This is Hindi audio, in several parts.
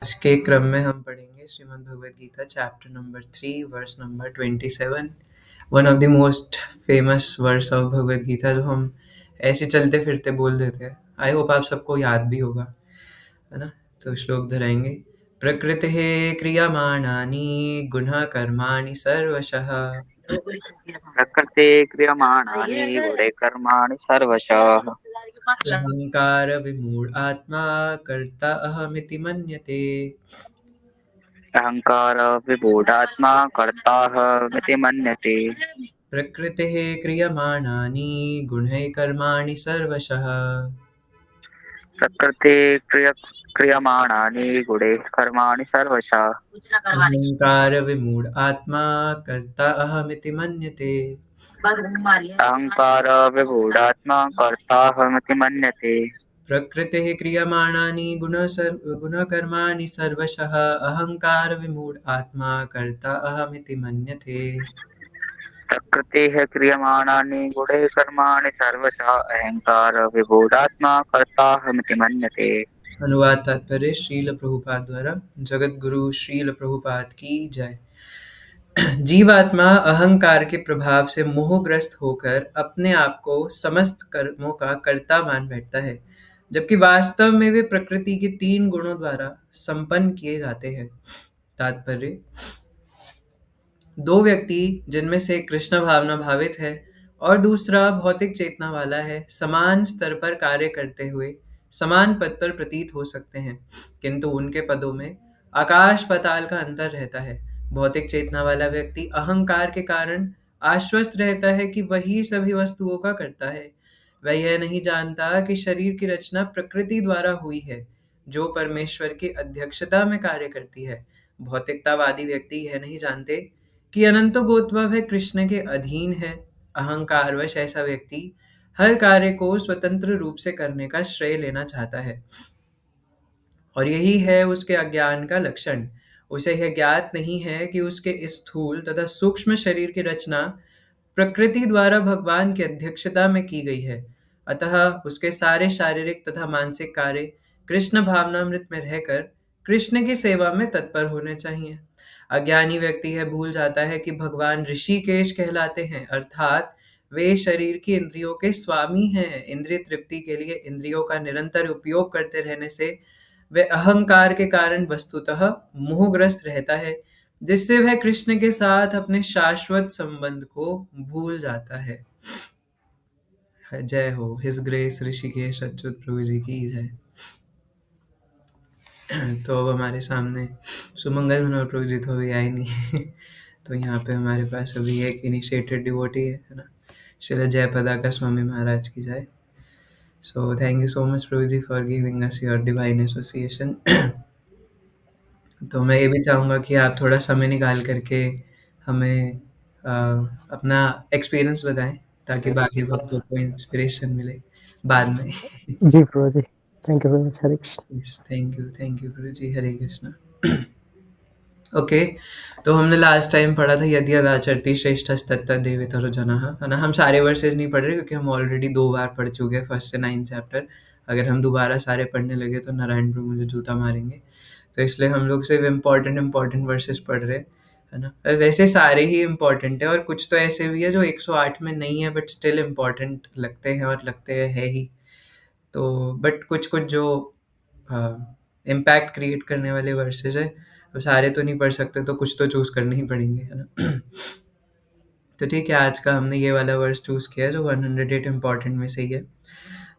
आज के क्रम में हम पढ़ेंगे Shrimad Bhagavad Gita chapter number 3 verse number 27। One of the most famous verse of Bhagavad Gita जो हम ऐसे चलते फिरते बोल देते हैं। आई होप आप सबको याद भी होगा, है ना। तो श्लोक धराएंगे। प्रकृतिः क्रियमाणानि गुणः कर्माणि सर्वशः प्रकृते क्रियमाणानि गुणे कर्माणि सर्वशः अहंकार विमूढ आत्मा कर्ता अहमिति मन्यते। अहंकार विमूढात्मा कर्ताहमिति मन्यते। प्रकृतिः क्रियमाणानि गुणैः कर्माणि सर्वशः प्रकृते क्रियमाणानि गुणे कर्माणि सर्वशः अहंकार विमूढ आत्मा कर्ता अहमिति मन्यते। अहंकार विमूढात्मा कर्ताहमिति मन्यते। प्रकृतिः क्रियमाणानि गुणकर्माणि सर्वशः अहंकार विमूढ आत्मा कर्ता अहमिति मन्यते। प्रकृतेः क्रियमाणानि गुणे कर्माणि सर्वशः अहंकार विमूढात्मा कर्ताहमिति मन्यते। अनुवाद तात्पर्य श्रील प्रभुपाद द्वारा। जगत गुरु श्रील प्रभुपाद की जय। जीवात्मा अहंकार के प्रभाव से मोहग्रस्त होकर अपने आप को समस्त कर्मों का कर्ता मान बैठता है, जबकि वास्तव में वे प्रकृति के 3 गुणों द्वारा संपन्न किए जाते हैं। तात्पर्य: दो व्यक्ति जिनमें से एक कृष्ण भावना भावित है और दूसरा भौतिक चेतना वाला है, समान स्तर पर कार्य करते हुए समान पद पर प्रतीत हो सकते हैं, किंतु उनके पदों में आकाश पाताल का अंतर रहता है। भौतिक चेतना वाला व्यक्ति अहंकार के कारण आश्वस्त रहता है कि वही सभी वस्तुओं का करता है। वह यह नहीं जानता कि शरीर की रचना प्रकृति द्वारा हुई है, जो परमेश्वर की अध्यक्षता में कार्य करती है। भौतिकतावादी व्यक्ति यह नहीं जानते कि अनंतोद्भव वह कृष्ण के अधीन है। अहंकारवश ऐसा व्यक्ति हर कार्य को स्वतंत्र रूप से करने का श्रेय लेना चाहता है, और यही है उसके अज्ञान का लक्षण। उसे यह ज्ञात नहीं है कि उसके इस स्थूल तथा सूक्ष्म शरीर की रचना प्रकृति द्वारा भगवान की अध्यक्षता में की गई है। अतः उसके सारे शारीरिक तथा मानसिक कार्य कृष्ण भावनामृत में रहकर कृष्ण की सेवा में तत्पर होने चाहिए। अज्ञानी व्यक्ति यह भूल जाता है कि भगवान ऋषिकेश कहलाते हैं, अर्थात वे शरीर की इंद्रियों के स्वामी हैं। इंद्रिय तृप्ति के लिए इंद्रियों का निरंतर उपयोग करते रहने से वह अहंकार के कारण वस्तुतः मोहग्रस्त रहता है, जिससे वह कृष्ण के साथ अपने शाश्वत संबंध को भूल जाता है। जय हो हिज ग्रेस ऋषिकेश अच्युत प्रभु जी की जय। तो अब हमारे सामने सुमंगल मनोहर प्रभु जी तो अभी आए नहीं तो यहाँ पे हमारे पास अभी एक इनिशिएटेड डिवोटी है ना, श्री जयपताका स्वामी महाराज की जय। So thank you so much Prabhu ji for giving us your divine association. तो मैं ये भी चाहूँगा कि आप थोड़ा समय निकाल करके हमें अपना एक्सपीरियंस बताएं, ताकि बाकी भक्तों को इंस्पिरेशन मिले बाद में। जी प्रभु जी, thank you so much. Hare Krishna. Thank you प्रभु जी। हरे कृष्णा। ओके, तो हमने लास्ट टाइम पढ़ा था यदि यदाचरति श्रेष्ठस्तत्तद्देवेतरो जनः, है ना। हम सारे वर्सेस नहीं पढ़ रहे क्योंकि हम ऑलरेडी 2 बार पढ़ चुके हैं, 1st से 9th चैप्टर। अगर हम दोबारा सारे पढ़ने लगे तो नारायण प्रभु मुझे जूता मारेंगे, तो इसलिए हम लोग सिर्फ इम्पॉर्टेंट वर्सेस पढ़ रहे हैं, है ना। वैसे सारे ही इम्पॉर्टेंट है, और कुछ तो ऐसे भी है जो 108 में नहीं है बट स्टिल इम्पॉर्टेंट लगते हैं, और लगते हैं है ही। तो बट कुछ जो इम्पैक्ट क्रिएट करने वाले वर्सेस है, अब सारे तो नहीं पढ़ सकते, तो कुछ तो चूज करने ही पड़ेंगे, है ना। तो ठीक है, आज का हमने ये वाला वर्स चूज किया जो 108 इम्पॉर्टेंट में से ही है।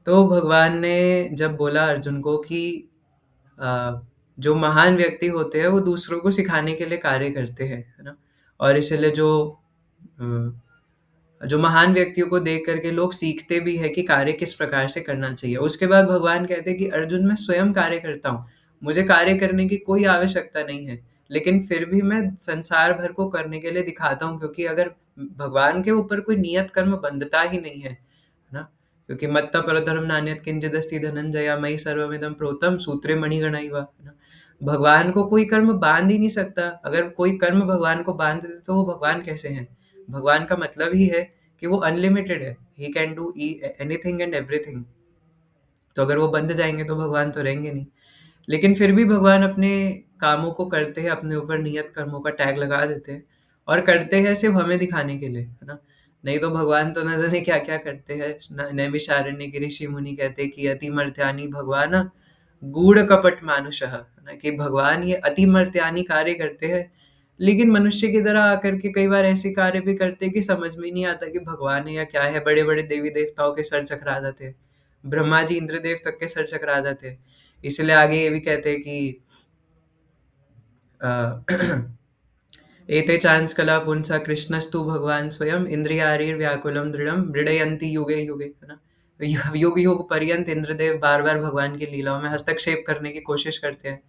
तो भगवान ने जब बोला अर्जुन को कि जो महान व्यक्ति होते हैं वो दूसरों को सिखाने के लिए कार्य करते हैं, है ना, और इसलिए जो महान व्यक्तियों को देख करके लोग सीखते भी है कि कार्य किस प्रकार से करना चाहिए। उसके बाद भगवान कहते हैं कि अर्जुन, मैं स्वयं कार्य करता हूँ, मुझे कार्य करने की कोई आवश्यकता नहीं है, लेकिन फिर भी मैं संसार भर को करने के लिए दिखाता हूँ, क्योंकि अगर भगवान के ऊपर कोई नियत कर्म बंधता ही नहीं है ना, क्योंकि मत्त परधर्म नान्यत् किंचिदस्ति धनंजया मयि सर्वमिदं प्रोतम सूत्रे मणिगणैव, है ना। भगवान को कोई कर्म बांध ही नहीं सकता। अगर कोई कर्म भगवान को बांध दे तो वो भगवान कैसे हैं? भगवान का मतलब ही है कि वो अनलिमिटेड है, he can do anything and everything. तो अगर वो बंध जाएंगे तो भगवान तो रहेंगे नहीं। लेकिन फिर भी भगवान अपने कामों को करते हैं, अपने ऊपर नियत कर्मों का टैग लगा देते हैं और करते हैं सिर्फ हमें दिखाने के लिए, है ना? नहीं तो भगवान तो न जाने क्या-क्या करते हैं। नैमिषारण्य के ऋषि मुनि कहते हैं कि अतिमर्त्यानि भगवान गूढ़ कपट मानुषः, है ना? कि भगवान ये अतिमर्त्यानि कार्य करते हैं, लेकिन मनुष्य की तरह आकर के कई बार ऐसे कार्य भी करते हैं कि समझ में ही नहीं आता कि भगवान है या क्या है। बड़े-बड़े देवी-देवताओं के सर चकरा जाते हैं। ब्रह्मा जी, इंद्रदेव तक के सर चकरा जाते हैं। इसलिए आगे ये भी कहते हैं कि एते चांस्कला पुंसा कृष्णस्तु भगवान स्वयं इंद्रियारिर्व्याकुलं दृढ़ं मृडयन्ति युगे युगे, है ना? तो युग युग पर्यंत इंद्रदेव बार बार भगवान की लीलाओं में हस्तक्षेप करने की कोशिश करते हैं।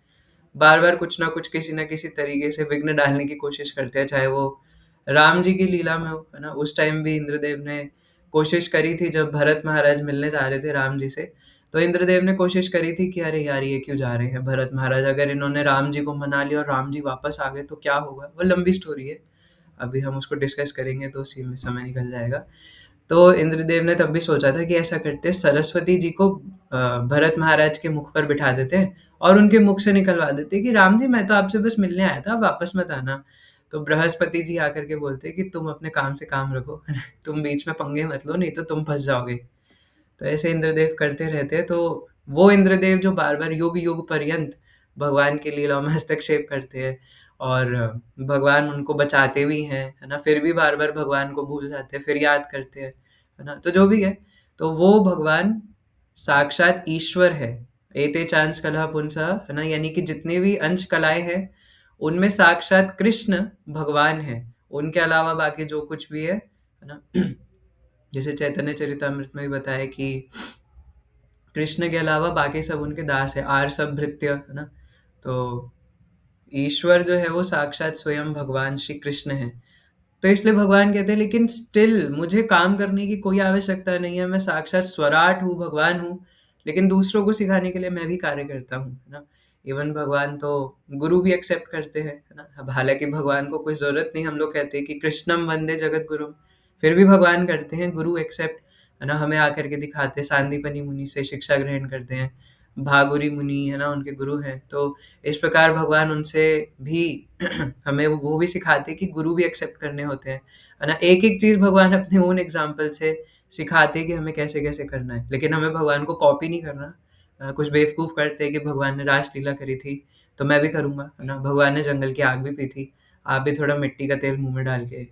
बार बार कुछ ना कुछ किसी न किसी तरीके से विघ्न डालने की कोशिश करते हैं, चाहे वो राम जी की लीला में हो, है ना? उस टाइम भी इंद्रदेव ने कोशिश करी थी जब भरत महाराज मिलने जा रहे थे राम जी से, तो इंद्रदेव ने कोशिश करी थी कि अरे यार ये क्यों जा रहे हैं भरत महाराज, अगर इन्होंने राम जी को मना लिया और राम जी वापस आ गए तो क्या होगा? वो लंबी स्टोरी है, अभी हम उसको डिस्कस करेंगे तो उसी में समय निकल जाएगा। तो इंद्रदेव ने तब भी सोचा था कि ऐसा करते हैं, सरस्वती जी को भरत महाराज के मुख पर बिठा देते हैं और उनके मुख से निकलवा देते हैं कि राम जी मैं तो आपसे बस मिलने आया था, वापस मत आना। तो बृहस्पति जी आकर के बोलते हैं कि तुम अपने काम से काम रखो, तुम बीच में पंगे मत लो, नहीं तो तुम फंस जाओगे। तो ऐसे इंद्रदेव करते रहते हैं। तो वो इंद्रदेव जो बार-बार युग-युग पर्यंत भगवान की लीलाओं में हस्तक्षेप करते हैं और भगवान उनको बचाते भी हैं, है ना? फिर भी बार-बार भगवान को भूल जाते हैं, फिर याद करते हैं, है ना? तो जो भी है, तो वो भगवान साक्षात ईश्वर है। एते चांस कलह पुंसः, है ना? यानी कि जितने भी अंश कलाएँ हैं, उनमें साक्षात कृष्ण भगवान हैं। उनके अलावा बाकी जो कुछ भी है ना? जैसे चैतन्य चरितामृत में भी बताया कि कृष्ण के अलावा बाकी सब उनके दास है, आर सब भृत्य, है ना? तो ईश्वर जो है वो साक्षात स्वयं भगवान श्री कृष्ण है। तो इसलिए भगवान कहते हैं लेकिन स्टिल मुझे काम करने की कोई आवश्यकता नहीं है, मैं साक्षात स्वराट हूँ, भगवान हूँ, लेकिन दूसरों को सिखाने के लिए मैं भी कार्य करता हूँ, है ना? इवन भगवान तो गुरु भी एक्सेप्ट करते हैं, है ना? अब हालाँकि भगवान को कोई ज़रूरत नहीं, हम लोग कहते हैं कि कृष्णम वंदे जगद्गुरुम, फिर भी भगवान करते हैं गुरु एक्सेप्ट, है ना? हमें आकर के दिखाते हैं, सांदीपनि मुनि से शिक्षा ग्रहण करते हैं, भागुरी मुनि, है ना? उनके गुरु हैं। तो इस प्रकार भगवान उनसे भी हमें वो भी सिखाते हैं कि गुरु भी एक्सेप्ट करने होते हैं, है ना? एक-एक चीज़ भगवान अपने ओन एग्ज़ाम्पल से सिखाते हैं कि हमें कैसे-कैसे करना है। लेकिन हमें भगवान को कॉपी नहीं करना। कुछ बेवकूफ़ करते हैं कि भगवान ने रासलीला करी थी, तो मैं भी करूँगा, है ना? भगवान ने जंगल की आग भी पी थी, आप भी थोड़ा मिट्टी का तेल मुँह में डाल के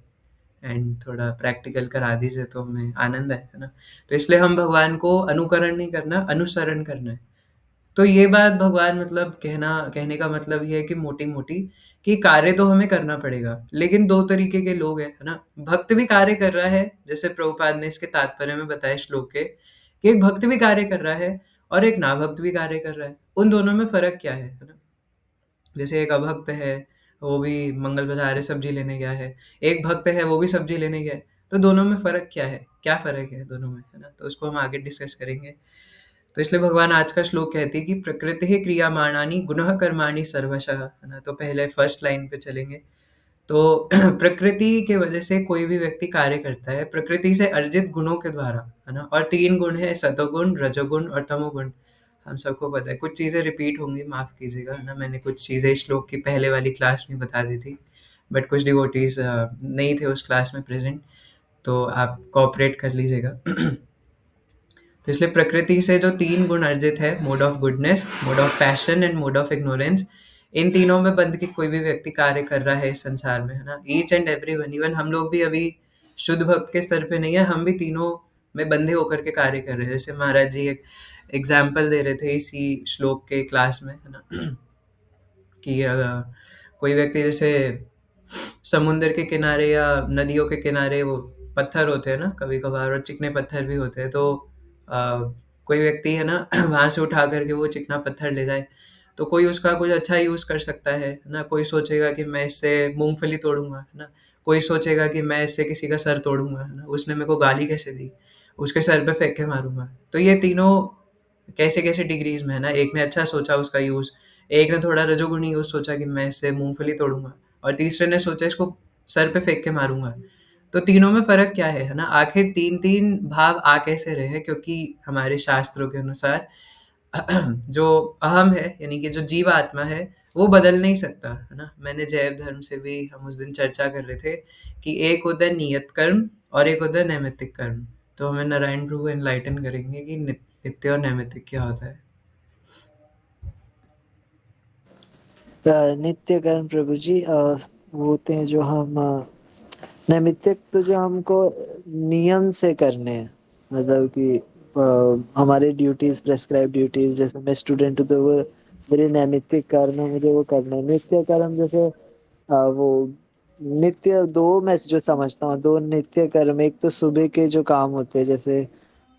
एंड थोड़ा प्रैक्टिकल करा दीजिए तो हमें आनंद आए, है ना? तो इसलिए हम भगवान को अनुकरण नहीं करना, अनुसरण करना है। तो ये बात भगवान मतलब कहने का मतलब ये है कि मोटी-मोटी कि कार्य तो हमें करना पड़ेगा, लेकिन 2 तरीके के लोग हैं, है ना? भक्त भी कार्य कर रहा है, जैसे प्रभुपाद ने इसके तात्पर्य में बताया श्लोक के, कि एक भक्त भी कार्य कर रहा है और एक नाभक्त भी कार्य कर रहा है। उन दोनों में फ़र्क क्या है ना? जैसे एक अभक्त है, वो भी मंगल बाज़ार सब्ज़ी लेने गया है, एक भक्त है, वो भी सब्ज़ी लेने गया है, तो दोनों में फ़र्क क्या है? क्या फ़र्क है दोनों में, है ना? तो उसको हम आगे डिस्कस करेंगे। तो इसलिए भगवान आज का श्लोक कहते हैं कि प्रकृतिः क्रियमाणानि गुणः कर्माणि सर्वशः, है ना? तो पहले फर्स्ट लाइन पे चलेंगे। तो प्रकृति के वजह से कोई भी व्यक्ति कार्य करता है, प्रकृति से अर्जित गुणों के द्वारा, है ना? और 3 गुण हैं, सतोगुण, रजोगुण और तमोगुण। हम सबको पता है, कुछ चीज़ें रिपीट होंगी, माफ़ कीजिएगा, है ना? मैंने कुछ चीज़ें इस श्लोक की पहले वाली क्लास में बता दी थी, बट कुछ डिवोटीज़ नहीं थे उस क्लास में प्रेज़ेंट, तो आप कोऑपरेट कर लीजिएगा। तो इसलिए प्रकृति से जो 3 गुण अर्जित है, mode of goodness, mode of passion and mode of ignorance, इन तीनों में बंध के कोई भी व्यक्ति कार्य कर रहा है इस संसार में, है ना? ईच एंड एवरीवन, इवन हम लोग भी अभी शुद्ध भक्त के स्तर पे नहीं है, हम भी तीनों में बंधे होकर के कार्य कर रहे हैं। जैसे महाराज जी एक एग्ज़ाम्पल दे रहे थे इसी श्लोक के क्लास में, है ना? कि कोई व्यक्ति जैसे समुद्र के किनारे या नदियों के किनारे वो पत्थर होते हैं ना कभी-कभार, और चिकने पत्थर भी होते हैं, तो कोई व्यक्ति है ना वहाँ से उठा कर के वो चिकना पत्थर ले जाए, तो कोई उसका कुछ अच्छा यूज़ कर सकता है ना? कोई सोचेगा कि मैं इससे मूँगफली तोड़ूँगा, है ना? कोई सोचेगा कि मैं इससे किसी का सर तोड़ूँगा, है ना? उसने मेरे को गाली कैसे दी, उसके सर पे फेंक के मारूँगा। तो ये तीनों कैसे-कैसे डिग्रीज़ में है ना? एक ने अच्छा सोचा उसका यूज़, एक ने थोड़ा रजोगुणी यूज़ सोचा कि मैं इससे मूँगफली तोड़ूँगा, और तीसरे ने सोचा इसको सर पे फेंक के मारूँगा। तो तीनों में फ़र्क क्या है ना? आखिर 3-3 भाव आ कैसे रहे हैं? क्योंकि हमारे शास्त्रों के अनुसार जो अहम है यानी कि जो जीवात्मा है वो बदल नहीं सकता, है ना? मैंने जैव धर्म से भी हम उस दिन चर्चा कर रहे थे कि एक होता है नियत कर्म और एक होता है नैमित्तिक कर्म। तो हमें नारायण प्रभु एनलाइटन करेंगे कि नित्य और नैमित्तिक क्या होता है। नित्य कर्म प्रभु जी वो होते हैं जो हम नैमित्तिक तो जो हमको नियम से करने हैं, मतलब कि हमारे ड्यूटीज, प्रेस्क्राइब ड्यूटीज, जैसे मैं स्टूडेंट हूँ तो वो मेरे नैमित्तिक कर्म है, मुझे वो करना है। नित्य कर्म जैसे वो नित्य दो मैं जो समझता हूँ, दो नित्य कर्म, एक तो सुबह के जो काम होते हैं जैसे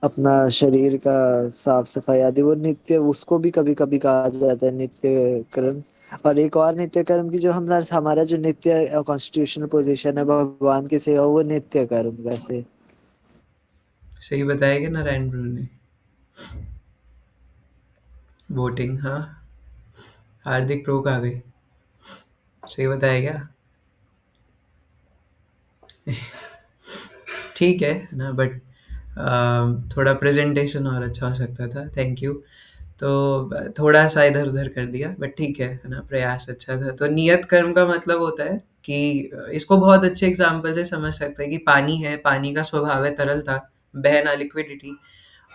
अपना शरीर का साफ सफाई आदि, वो नित्य, उसको भी कभी कभी कहा जाता है नित्य कर्म। और एक और नित्य कर्म की जो हम हमारा जो नित्य कॉन्स्टिट्यूशनल पोजीशन है भगवान की सेवा, वो नित्य कर्म वैसे। सही बताया कि नारायण प्रभु ने? वोटिंग, हाँ, हार्दिक प्रो आ गए। सही बताया क्या? ठीक है ना, बट थोड़ा प्रेजेंटेशन और अच्छा हो सकता था। Thank you. तो थोड़ा सा इधर उधर कर दिया, बट ठीक है ना, प्रयास अच्छा था। तो नियत कर्म का मतलब होता है कि इसको बहुत अच्छे एग्जाम्पल से समझ सकते हैं कि पानी है, पानी का स्वभाव है तरलता, बहना, लिक्विडिटी।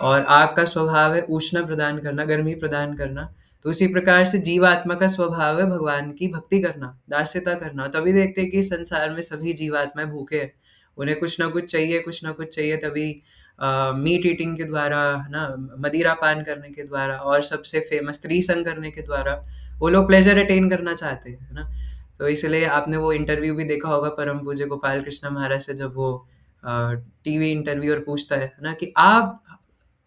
और आग का स्वभाव है ऊष्मा प्रदान करना, गर्मी प्रदान करना। तो उसी प्रकार से जीवात्मा का स्वभाव है भगवान की भक्ति करना, दास्यता करना। तभी देखते हैं कि संसार में सभी जीवात्माएं भूखे हैं, उन्हें कुछ ना कुछ चाहिए, कुछ ना कुछ चाहिए। तभी मीट ईटिंग के द्वारा, है ना, मदिरा पान करने के द्वारा, और सबसे फेमस स्त्री संग करने के द्वारा वो लोग प्लेजर अटेन करना चाहते हैं, है ना। तो इसलिए आपने वो इंटरव्यू भी देखा होगा परम पूज्य गोपाल कृष्ण महाराज से, जब वो टीवी इंटरव्यूअर पूछता है ना कि आप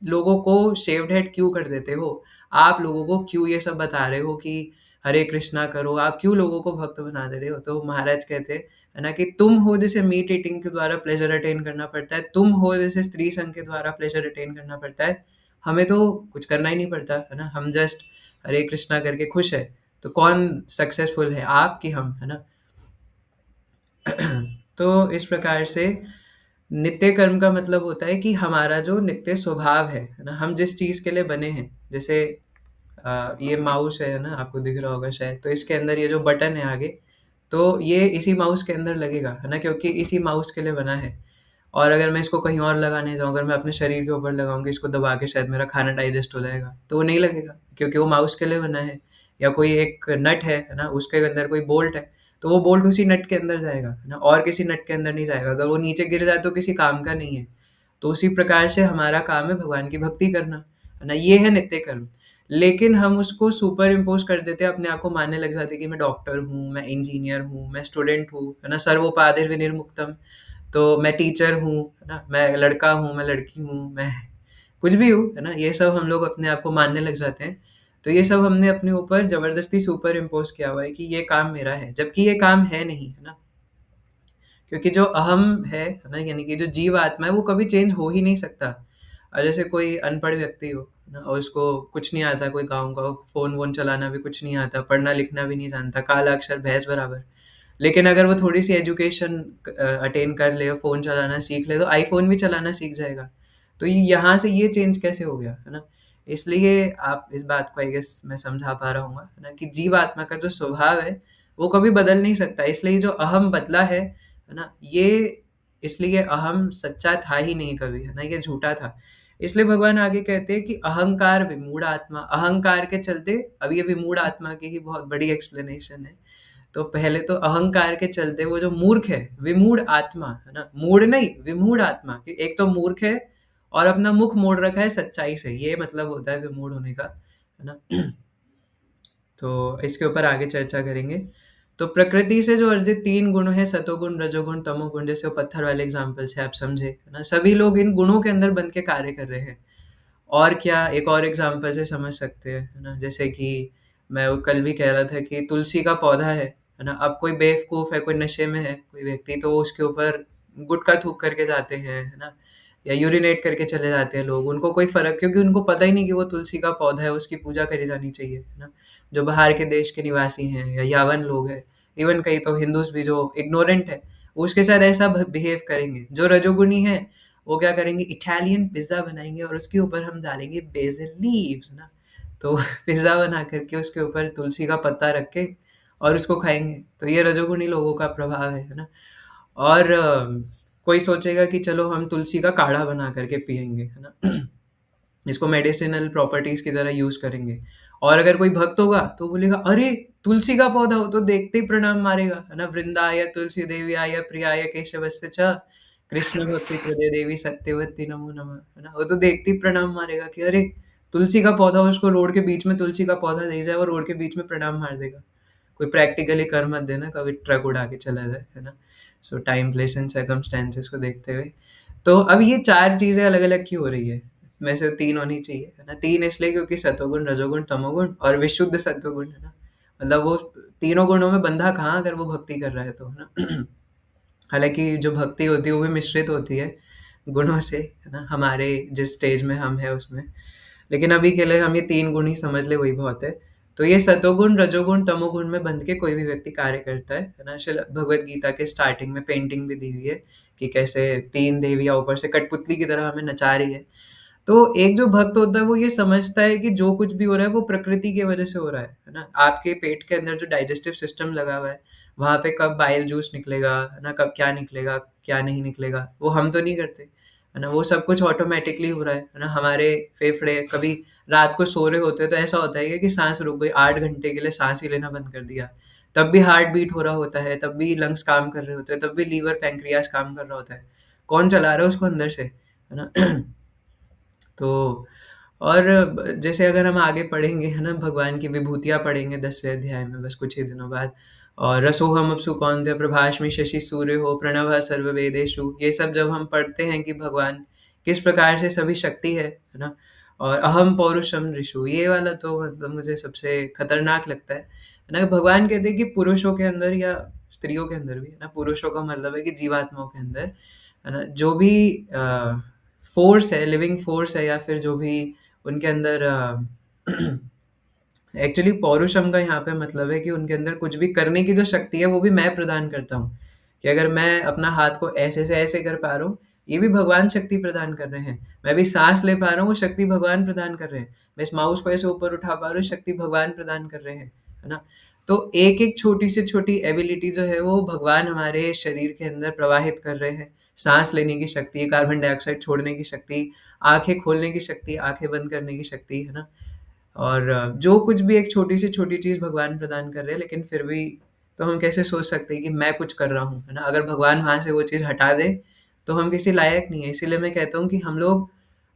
लोगों को शेव्ड हेड क्यों कर देते हो, आप लोगों को क्यों ये सब बता रहे हो कि हरे कृष्णा करो, आप क्यों लोगों को भक्त बना दे रहे हो। तो महाराज कहते हैं, है ना, कि तुम हो जैसे मीट ईटिंग के द्वारा प्लेजर अटेन करना पड़ता है, तुम हो जैसे स्त्री संघ के द्वारा प्लेजर अटेन करना पड़ता है, हमें तो कुछ करना ही नहीं पड़ता, है ना। हम जस्ट हरे कृष्णा करके खुश है। तो कौन सक्सेसफुल है, आप कि हम, है ना। तो इस प्रकार से नित्य कर्म का मतलब होता है कि हमारा जो नित्य स्वभाव है ना, हम जिस चीज़ के लिए बने हैं। जैसे ये माउस है ना, आपको दिख रहा होगा शायद, तो इसके अंदर ये जो बटन है आगे, तो ये इसी माउस के अंदर लगेगा, है ना, क्योंकि इसी माउस के लिए बना है। और अगर मैं इसको कहीं और लगाने जाऊँ, अगर मैं अपने शरीर के ऊपर लगाऊंगी, इसको दबा के शायद मेरा खाना डाइजेस्ट हो जाएगा, तो वो नहीं लगेगा, क्योंकि वो माउस के लिए बना है। या कोई एक नट है ना, उसके अंदर कोई बोल्ट है, तो वो बोल्ट उसी नट के अंदर जाएगा, है ना, और किसी नट के अंदर नहीं जाएगा। अगर वो नीचे गिर जाए तो किसी काम का नहीं है। तो उसी प्रकार से हमारा काम है भगवान की भक्ति करना, है ना, ये है नित्य कर्म। लेकिन हम उसको सुपर इम्पोज कर देते हैं, अपने आप को मानने लग जाते हैं कि मैं डॉक्टर हूँ, मैं इंजीनियर हूँ, मैं स्टूडेंट हूँ, है ना, सर्वोपाधिर विनिर्मुक्तम। तो मैं टीचर हूँ, है ना, मैं लड़का हूँ, मैं लड़की हूँ, मैं कुछ भी हूँ, है ना, ये सब हम लोग अपने आप को मानने लग जाते हैं। तो ये सब हमने अपने ऊपर जबरदस्ती सुपर इम्पोज किया हुआ है कि ये काम मेरा है, जबकि ये काम है नहीं, है ना। क्योंकि जो अहम है ना, यानी कि जो जीव आत्मा है, वो कभी चेंज हो ही नहीं सकता। और जैसे कोई अनपढ़ व्यक्ति हो ना, और उसको कुछ नहीं आता, कोई गाँव का, फोन वोन चलाना भी कुछ नहीं आता, पढ़ना लिखना भी नहीं जानता, काला अक्षर भैंस बराबर। लेकिन अगर वो थोड़ी सी एजुकेशन अटेन कर ले, फ़ोन चलाना सीख ले, तो आईफ़ोन भी चलाना सीख जाएगा। तो यहाँ से ये चेंज कैसे हो गया, है ना? इसलिए आप इस बात को आई गेस मैं समझा पा रहा हूँ, है ना, कि जीवात्मा का जो स्वभाव है, वो कभी बदल नहीं सकता। इसलिए जो अहम बदला है ना? ये इसलिए अहम सच्चा था ही नहीं कभी, है ना? ये झूठा था। इसलिए भगवान आगे कहते हैं कि अहंकार विमूढ़ आत्मा, अहंकार के चलते, अब ये विमूढ़ आत्मा की ही बहुत बड़ी एक्सप्लेनेशन है। तो पहले तो अहंकार के चलते वो जो मूर्ख है, विमूढ़ आत्मा, है ना, मूढ़ नहीं, विमूढ़ आत्मा, कि एक तो मूर्ख है और अपना मुख मोड़ रखा है सच्चाई से, ये मतलब होता है विमूढ़ होने का, है ना। तो इसके ऊपर आगे चर्चा करेंगे। तो प्रकृति से जो अर्जित तीन गुण है, सतोगुण, रजोगुण, तमोगुण, जैसे वो पत्थर वाले एग्जाम्पल से आप समझे, है ना, सभी लोग इन गुणों के अंदर बन के कार्य कर रहे हैं। और क्या एक और एग्जाम्पल से समझ सकते हैं, है ना, जैसे कि मैं वो कल भी कह रहा था कि तुलसी का पौधा है ना। अब कोई बेवकूफ़ है, कोई नशे में है कोई व्यक्ति, तो वो उसके ऊपर गुटखा थूक करके जाते हैं, है ना, या यूरिनेट करके चले जाते हैं लोग, उनको कोई फ़र्क, क्योंकि उनको पता ही नहीं कि वो तुलसी का पौधा है, उसकी पूजा करी जानी चाहिए, है ना। जो बाहर के देश के निवासी हैं या यावन लोग हैं, इवन कई तो हिंदूज़ भी जो इग्नोरेंट है, वो उसके साथ ऐसा बिहेव करेंगे। जो रजोगुणी है, वो क्या करेंगे, इटालियन पिज़्ज़ा बनाएँगे और उसके ऊपर हम डालेंगे बेसिल लीव्स, ना। तो पिज़्ज़ा बना कर के उसके ऊपर तुलसी का पत्ता रख के और उसको खाएँगे, तो ये रजोगुणी लोगों का प्रभाव है ना? और कोई सोचेगा कि चलो हम तुलसी का काढ़ा बना कर के पिएँगे, है ना? इसको मेडिसिनल प्रॉपर्टीज़ की तरह यूज़ करेंगे। और अगर कोई भक्त होगा तो बोलेगा, अरे! तुलसी का पौधा हो तो देखते ही प्रणाम मारेगा, है ना? वृंदाय तुलसी देव्याय प्रियाय केशवस्य च कृष्ण भक्ति प्रदे देवी सत्यवती नमो नमः, है ना? वो तो देखते ही प्रणाम मारेगा कि अरे! तुलसी का पौधा हो, उसको रोड के बीच में तुलसी का पौधा दिख जाए, वो रोड के बीच में प्रणाम मार देगा। कोई प्रैक्टिकली कर मत देना, कभी ट्रक उड़ा के चला जाए, है ना? सो टाइम, प्लेस एंड सर्कमस्टेंसेस को देखते हुए। तो अब ये 4 चीज़ें अलग-अलग क्यों हो रही है? वैसे तो 3 होनी चाहिए, है ना? 3 इसलिए क्योंकि सतोगुण, रजोगुण, तमोगुण और विशुद्ध सत्वगुण, है ना? मतलब वो तीनों गुणों में बंधा कहाँ अगर वो भक्ति कर रहा है तो, है ना? हालाँकि जो भक्ति होती है वो भी मिश्रित होती है गुणों से, है ना? हमारे जिस स्टेज में हम हैं उसमें। लेकिन अभी के लिए हम ये 3 गुण ही समझ लें, वही बहुत है। तो ये सतोगुण, रजोगुण, तमोगुण में बंध के कोई भी व्यक्ति कार्य करता है ना? श्रील भगवद गीता के स्टार्टिंग में पेंटिंग भी दी हुई है कि कैसे 3 देवियाँ ऊपर से कठपुतली की तरह हमें नचा रही है। तो एक जो भक्त होता है वो ये समझता है कि जो कुछ भी हो रहा है वो प्रकृति की वजह से हो रहा है ना? आपके पेट के अंदर जो डाइजेस्टिव सिस्टम लगा हुआ है, वहाँ पे कब बाइल जूस निकलेगा, है ना? कब क्या निकलेगा, क्या नहीं निकलेगा, वो हम तो नहीं करते, है ना? वो सब कुछ ऑटोमैटिकली हो रहा है ना? हमारे फेफड़े कभी रात को सो रहे होते हैं तो ऐसा होता है कि साँस रुक गई, 8 घंटे के लिए साँस ही लेना बंद कर दिया। तब भी हार्ट बीट हो रहा होता है, तब भी लंग्स काम कर रहे होते हैं, तब भी लीवर, पैंक्रियाज़ काम कर रहा होता है। कौन चला रहा है उसको अंदर से, है ना? तो और जैसे अगर हम आगे पढ़ेंगे, है ना? भगवान की विभूतियाँ पढ़ेंगे 10वें अध्याय में बस कुछ ही दिनों बाद। और रसोहम अप्सु कौन्तेय प्रभास्मि शशि सूर्यो प्रणवः सर्ववेदेषु, ये सब जब हम पढ़ते हैं कि भगवान किस प्रकार से सभी शक्ति है ना? और अहम पौरुषम ऋषु, ये वाला तो मतलब मुझे सबसे खतरनाक लगता है ना? भगवान कहते हैं कि पुरुषों के अंदर या स्त्रियों के अंदर भी, है ना? पुरुषों का मतलब है कि जीवात्माओं के अंदर, है ना? जो भी फ़ोर्स है, लिविंग फ़ोर्स है या फिर जो भी उनके अंदर एक्चुअली पौरुषम का यहाँ पे मतलब है कि उनके अंदर कुछ भी करने की जो शक्ति है वो भी मैं प्रदान करता हूँ। कि अगर मैं अपना हाथ को ऐसे से ऐसे कर पा रहा हूँ, ये भी भगवान शक्ति प्रदान कर रहे हैं। मैं भी साँस ले पा रहा हूँ, वो शक्ति भगवान प्रदान कर रहे हैं। मैं इस माउस को ऐसे ऊपर उठा पा रहा हूँ, शक्ति भगवान प्रदान कर रहे हैं, है ना? तो एक-एक छोटी से छोटी एबिलिटी जो है वो भगवान हमारे शरीर के अंदर प्रवाहित कर रहे हैं। साँस लेने की शक्ति, कार्बन डाइऑक्साइड छोड़ने की शक्ति, आँखें खोलने की शक्ति, आँखें बंद करने की शक्ति, है ना? और जो कुछ भी एक छोटी से छोटी चीज़ भगवान प्रदान कर रहे हैं, लेकिन फिर भी तो हम कैसे सोच सकते हैं कि मैं कुछ कर रहा हूँ, है ना? अगर भगवान वहाँ से वो चीज़ हटा दे, तो हम किसी लायक नहीं है। इसीलिए मैं कहता हूँ कि हम लोग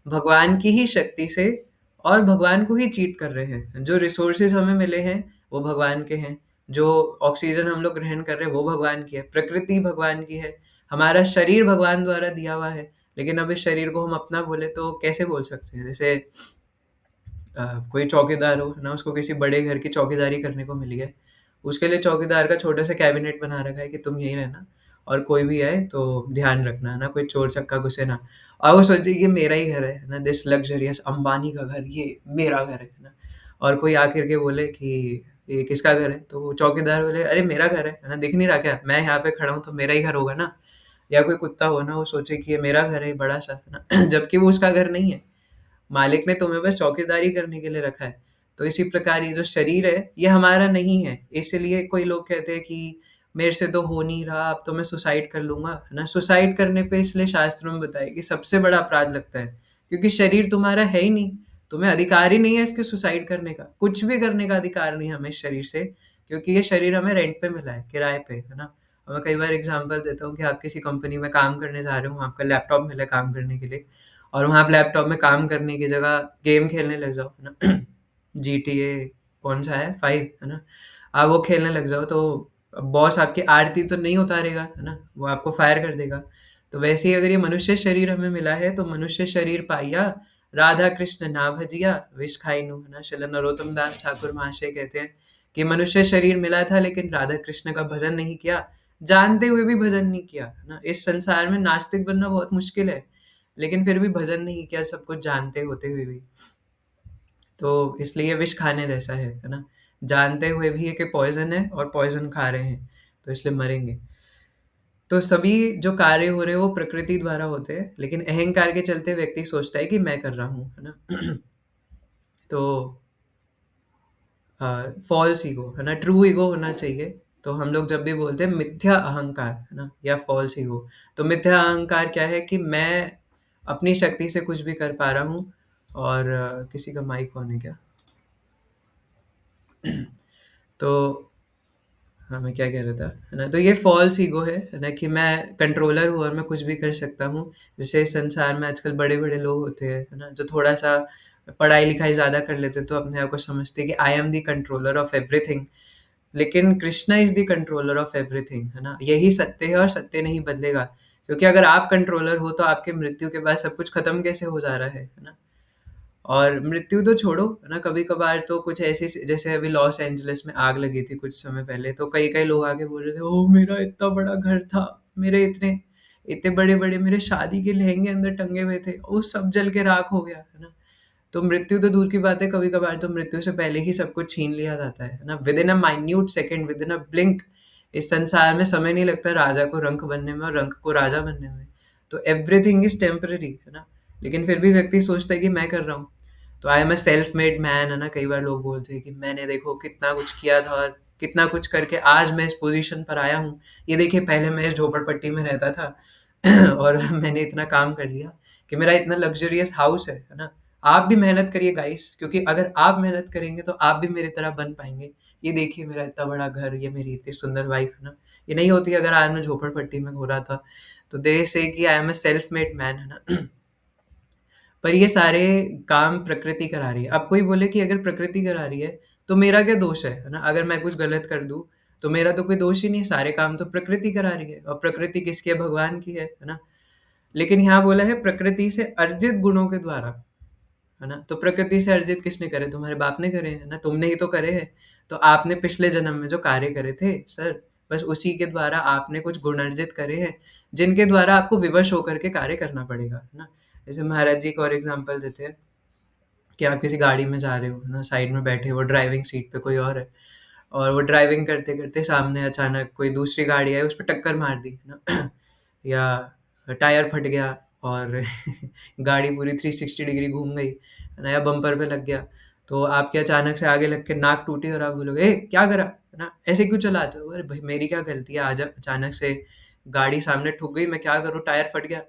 भगवान की ही शक्ति से और भगवान को ही चीट कर रहे हैं। जो रिसोर्सेज़ हमें मिले हैं, वो भगवान के हैं। जो ऑक्सीजन हम लोग ग्रहण कर रहे हैं, वो भगवान की है। प्रकृति भगवान की है। हमारा शरीर भगवान द्वारा दिया हुआ है। लेकिन अब इस शरीर को हम अपना बोले तो कैसे बोल सकते हैं? जैसे कोई चौकीदार हो, है ना? उसको किसी बड़े घर की चौकीदारी करने को मिली है। उसके लिए चौकीदार का छोटा-सा कैबिनेट बना रखा है कि तुम यहीं रहना और कोई भी आए तो ध्यान रखना, है ना? कोई चोर-चक्का घुसे ना। और वो सोचे ये मेरा ही घर है ना? दिस लग्ज़रियस अंबानी का घर, ये मेरा घर है ना? और कोई आकर के बोले कि ये किसका घर है? तो वो चौकीदार बोले, "अरे मेरा घर है ना? दिख नहीं रहा क्या? मैं यहाँ पे खड़ा हूँ तो मेरा ही घर होगा ना?" या कोई कुत्ता हो ना, वो सोचे कि ये मेरा घर है बड़ा-सा, है ना? जबकि वो उसका घर नहीं है। मालिक ने तुम्हें बस चौकीदारी करने के लिए रखा है। तो इसी प्रकार ये जो शरीर है, ये हमारा नहीं है। इसलिए कोई लोग कहते हैं कि मेरे से तो हो नहीं रहा, अब तो मैं सुसाइड कर लूँगा, है ना? सुसाइड करने पे इसलिए शास्त्रों में बताया कि सबसे बड़ा अपराध लगता है, क्योंकि शरीर तुम्हारा है ही नहीं। तुम्हें अधिकार ही नहीं है इसके सुसाइड करने का। कुछ भी करने का अधिकार नहीं है हमें इस शरीर से, क्योंकि ये शरीर हमें रेंट पे मिला है, किराए पे, है ना? और मैं कई बार एग्ज़ाम्पल देता हूँ कि आप किसी कंपनी में काम करने जा रहे हो, आपका लैपटॉप मिला है काम करने के लिए और वहाँ आप लैपटॉप में काम करने की जगह गेम खेलने लग जाओ, है ना? जीटीए कौन-सा है 5, है ना? आप वो खेलने लग जाओ तो बॉस आपकी आरती तो नहीं उतारेगा, है ना? वो आपको फायर कर देगा। तो वैसे ही अगर ये मनुष्य शरीर हमें मिला है तो मनुष्य शरीर पाइया, राधा कृष्ण ना भजिया, विष खाइनु, है ना? श्रील नरोत्तम दास ठाकुर महाशय कहते हैं कि मनुष्य शरीर मिला था लेकिन राधा कृष्ण का भजन नहीं किया, जानते हुए भी भजन नहीं किया, है ना? इस संसार में नास्तिक बनना बहुत मुश्किल है। लेकिन फिर भी भजन नहीं किया सब कुछ जानते होते हुए भी। तो इसलिए विष खाने जैसा है ना? जानते हुए भी ये कि पॉइज़न है और पॉइज़न खा रहे हैं, तो इसलिए मरेंगे। तो सभी जो कार्य हो रहे हैं वो प्रकृति द्वारा होते हैं, लेकिन अहंकार के चलते व्यक्ति सोचता है कि मैं कर रहा हूँ, है ना? तो फॉल्स ईगो है ना, ट्रू ईगो होना चाहिए। तो हम लोग जब भी बोलते हैं मिथ्या अहंकार है ना, या फॉल्स ईगो, तो मिथ्या अहंकार क्या है कि मैं अपनी शक्ति से कुछ भी कर पा रहा हूँ। और किसी का माइक ऑन है क्या? तो हाँ, मैं क्या कह रहा था, है ना? तो ये फ़ॉल्स ईगो है ना, कि मैं कंट्रोलर हूँ और मैं कुछ भी कर सकता हूँ। जैसे इस संसार में आजकल बड़े-बड़े लोग होते हैं, है ना? जो थोड़ा-सा पढ़ाई-लिखाई ज़्यादा कर लेते हैं, तो अपने आप को समझते हैं कि I am the controller of everything. लेकिन Krishna is the controller of everything, है ना? यही सत्य है और सत्य नहीं बदलेगा। क्योंकि अगर आप कंट्रोलर हो, तो आपके मृत्यु के बाद सब कुछ खत्म कैसे हो जा रहा है ना? और मृत्यु तो छोड़ो, है ना, कभी-कभार तो कुछ ऐसी स जैसे अभी लॉस एंजेलिस में आग लगी थी कुछ समय पहले, तो कई-कई लोग आके बोल रहे थे, ओह! मेरा इतना बड़ा घर था, मेरे इतने इतने बड़े-बड़े मेरे शादी के लहंगे अंदर टंगे हुए थे, वो सब जल के राख हो गया, है ना? तो मृत्यु तो दूर की बात है, कभी-कभार तो मृत्यु से पहले ही सब कुछ छीन लिया जाता है ना? Within a minute second, within a blink, इस संसार में समय नहीं लगता राजा को रंक बनने में और रंक को राजा बनने में। तो एवरीथिंग इज़ टेम्परेरी, है ना? लेकिन फिर भी व्यक्ति सोचता है कि मैं कर रहा हूँ। तो I am a self made man, है ना? कई बार लोग बोलते हैं कि मैंने देखो कितना कुछ किया था और कितना कुछ करके आज मैं इस पोज़ीशन पर आया हूँ। ये देखिए, पहले मैं इस झोपड़पट्टी में रहता था और मैंने इतना काम कर लिया कि मेरा इतना लग्ज़रियस हाउस है ना? आप भी मेहनत करिए गाइस, क्योंकि अगर आप मेहनत करेंगे तो आप भी मेरी तरह बन पाएँगे। ये देखिए मेरा इतना बड़ा घर, ये मेरी इतनी सुंदर वाइफ़, है ना? ये नहीं होती अगर आज मैं झोपड़पट्टी में घूरा था। तो दे से कि I am a self made man, है ना? पर ये सारे काम प्रकृति करा रही है। अब कोई बोले कि अगर प्रकृति करा रही है, तो मेरा क्या दोष है ना? अगर मैं कुछ गलत कर दूँ, तो मेरा तो कोई दोष ही नहीं है, सारे काम तो प्रकृति करा रही है और प्रकृति किसकी है? भगवान की है ना? लेकिन यहाँ बोला है प्रकृति से अर्जित गुणों के द्वारा, है ना? तो प्रकृति से अर्जित किसने करे? तुम्हारे बाप ने करे हैं ना? तुमने ही तो करे हैं। तो आपने पिछले जन्म में जो कार्य करे थे सर, बस उसी के द्वारा आपने कुछ गुण अर्जित करे हैं, जिनके द्वारा आपको विवश होकर के कार्य करना पड़ेगा, है ना? जैसे महाराज जी एक और एग्ज़ाम्पल देते हैं कि आप किसी गाड़ी में जा रहे हो, है ना? साइड में बैठे हो, ड्राइविंग सीट पे कोई और है और वो ड्राइविंग करते-करते सामने अचानक कोई दूसरी गाड़ी आई, उस पे टक्कर मार दी, है ना? या टायर फट गया और गाड़ी पूरी 360 डिग्री घूम गई, है ना? या बम्पर पे लग गया, तो आपके अचानक से आगे लग के नाक टूटी और आप बोलोगे, "ए, क्या करा?" है ना? ऐसे क्यों चलाते हो? अरे भाई, मेरी क्या गलती है? आज अचानक से गाड़ी सामने ठुक गई, मैं क्या करूँ? टायर फट गया।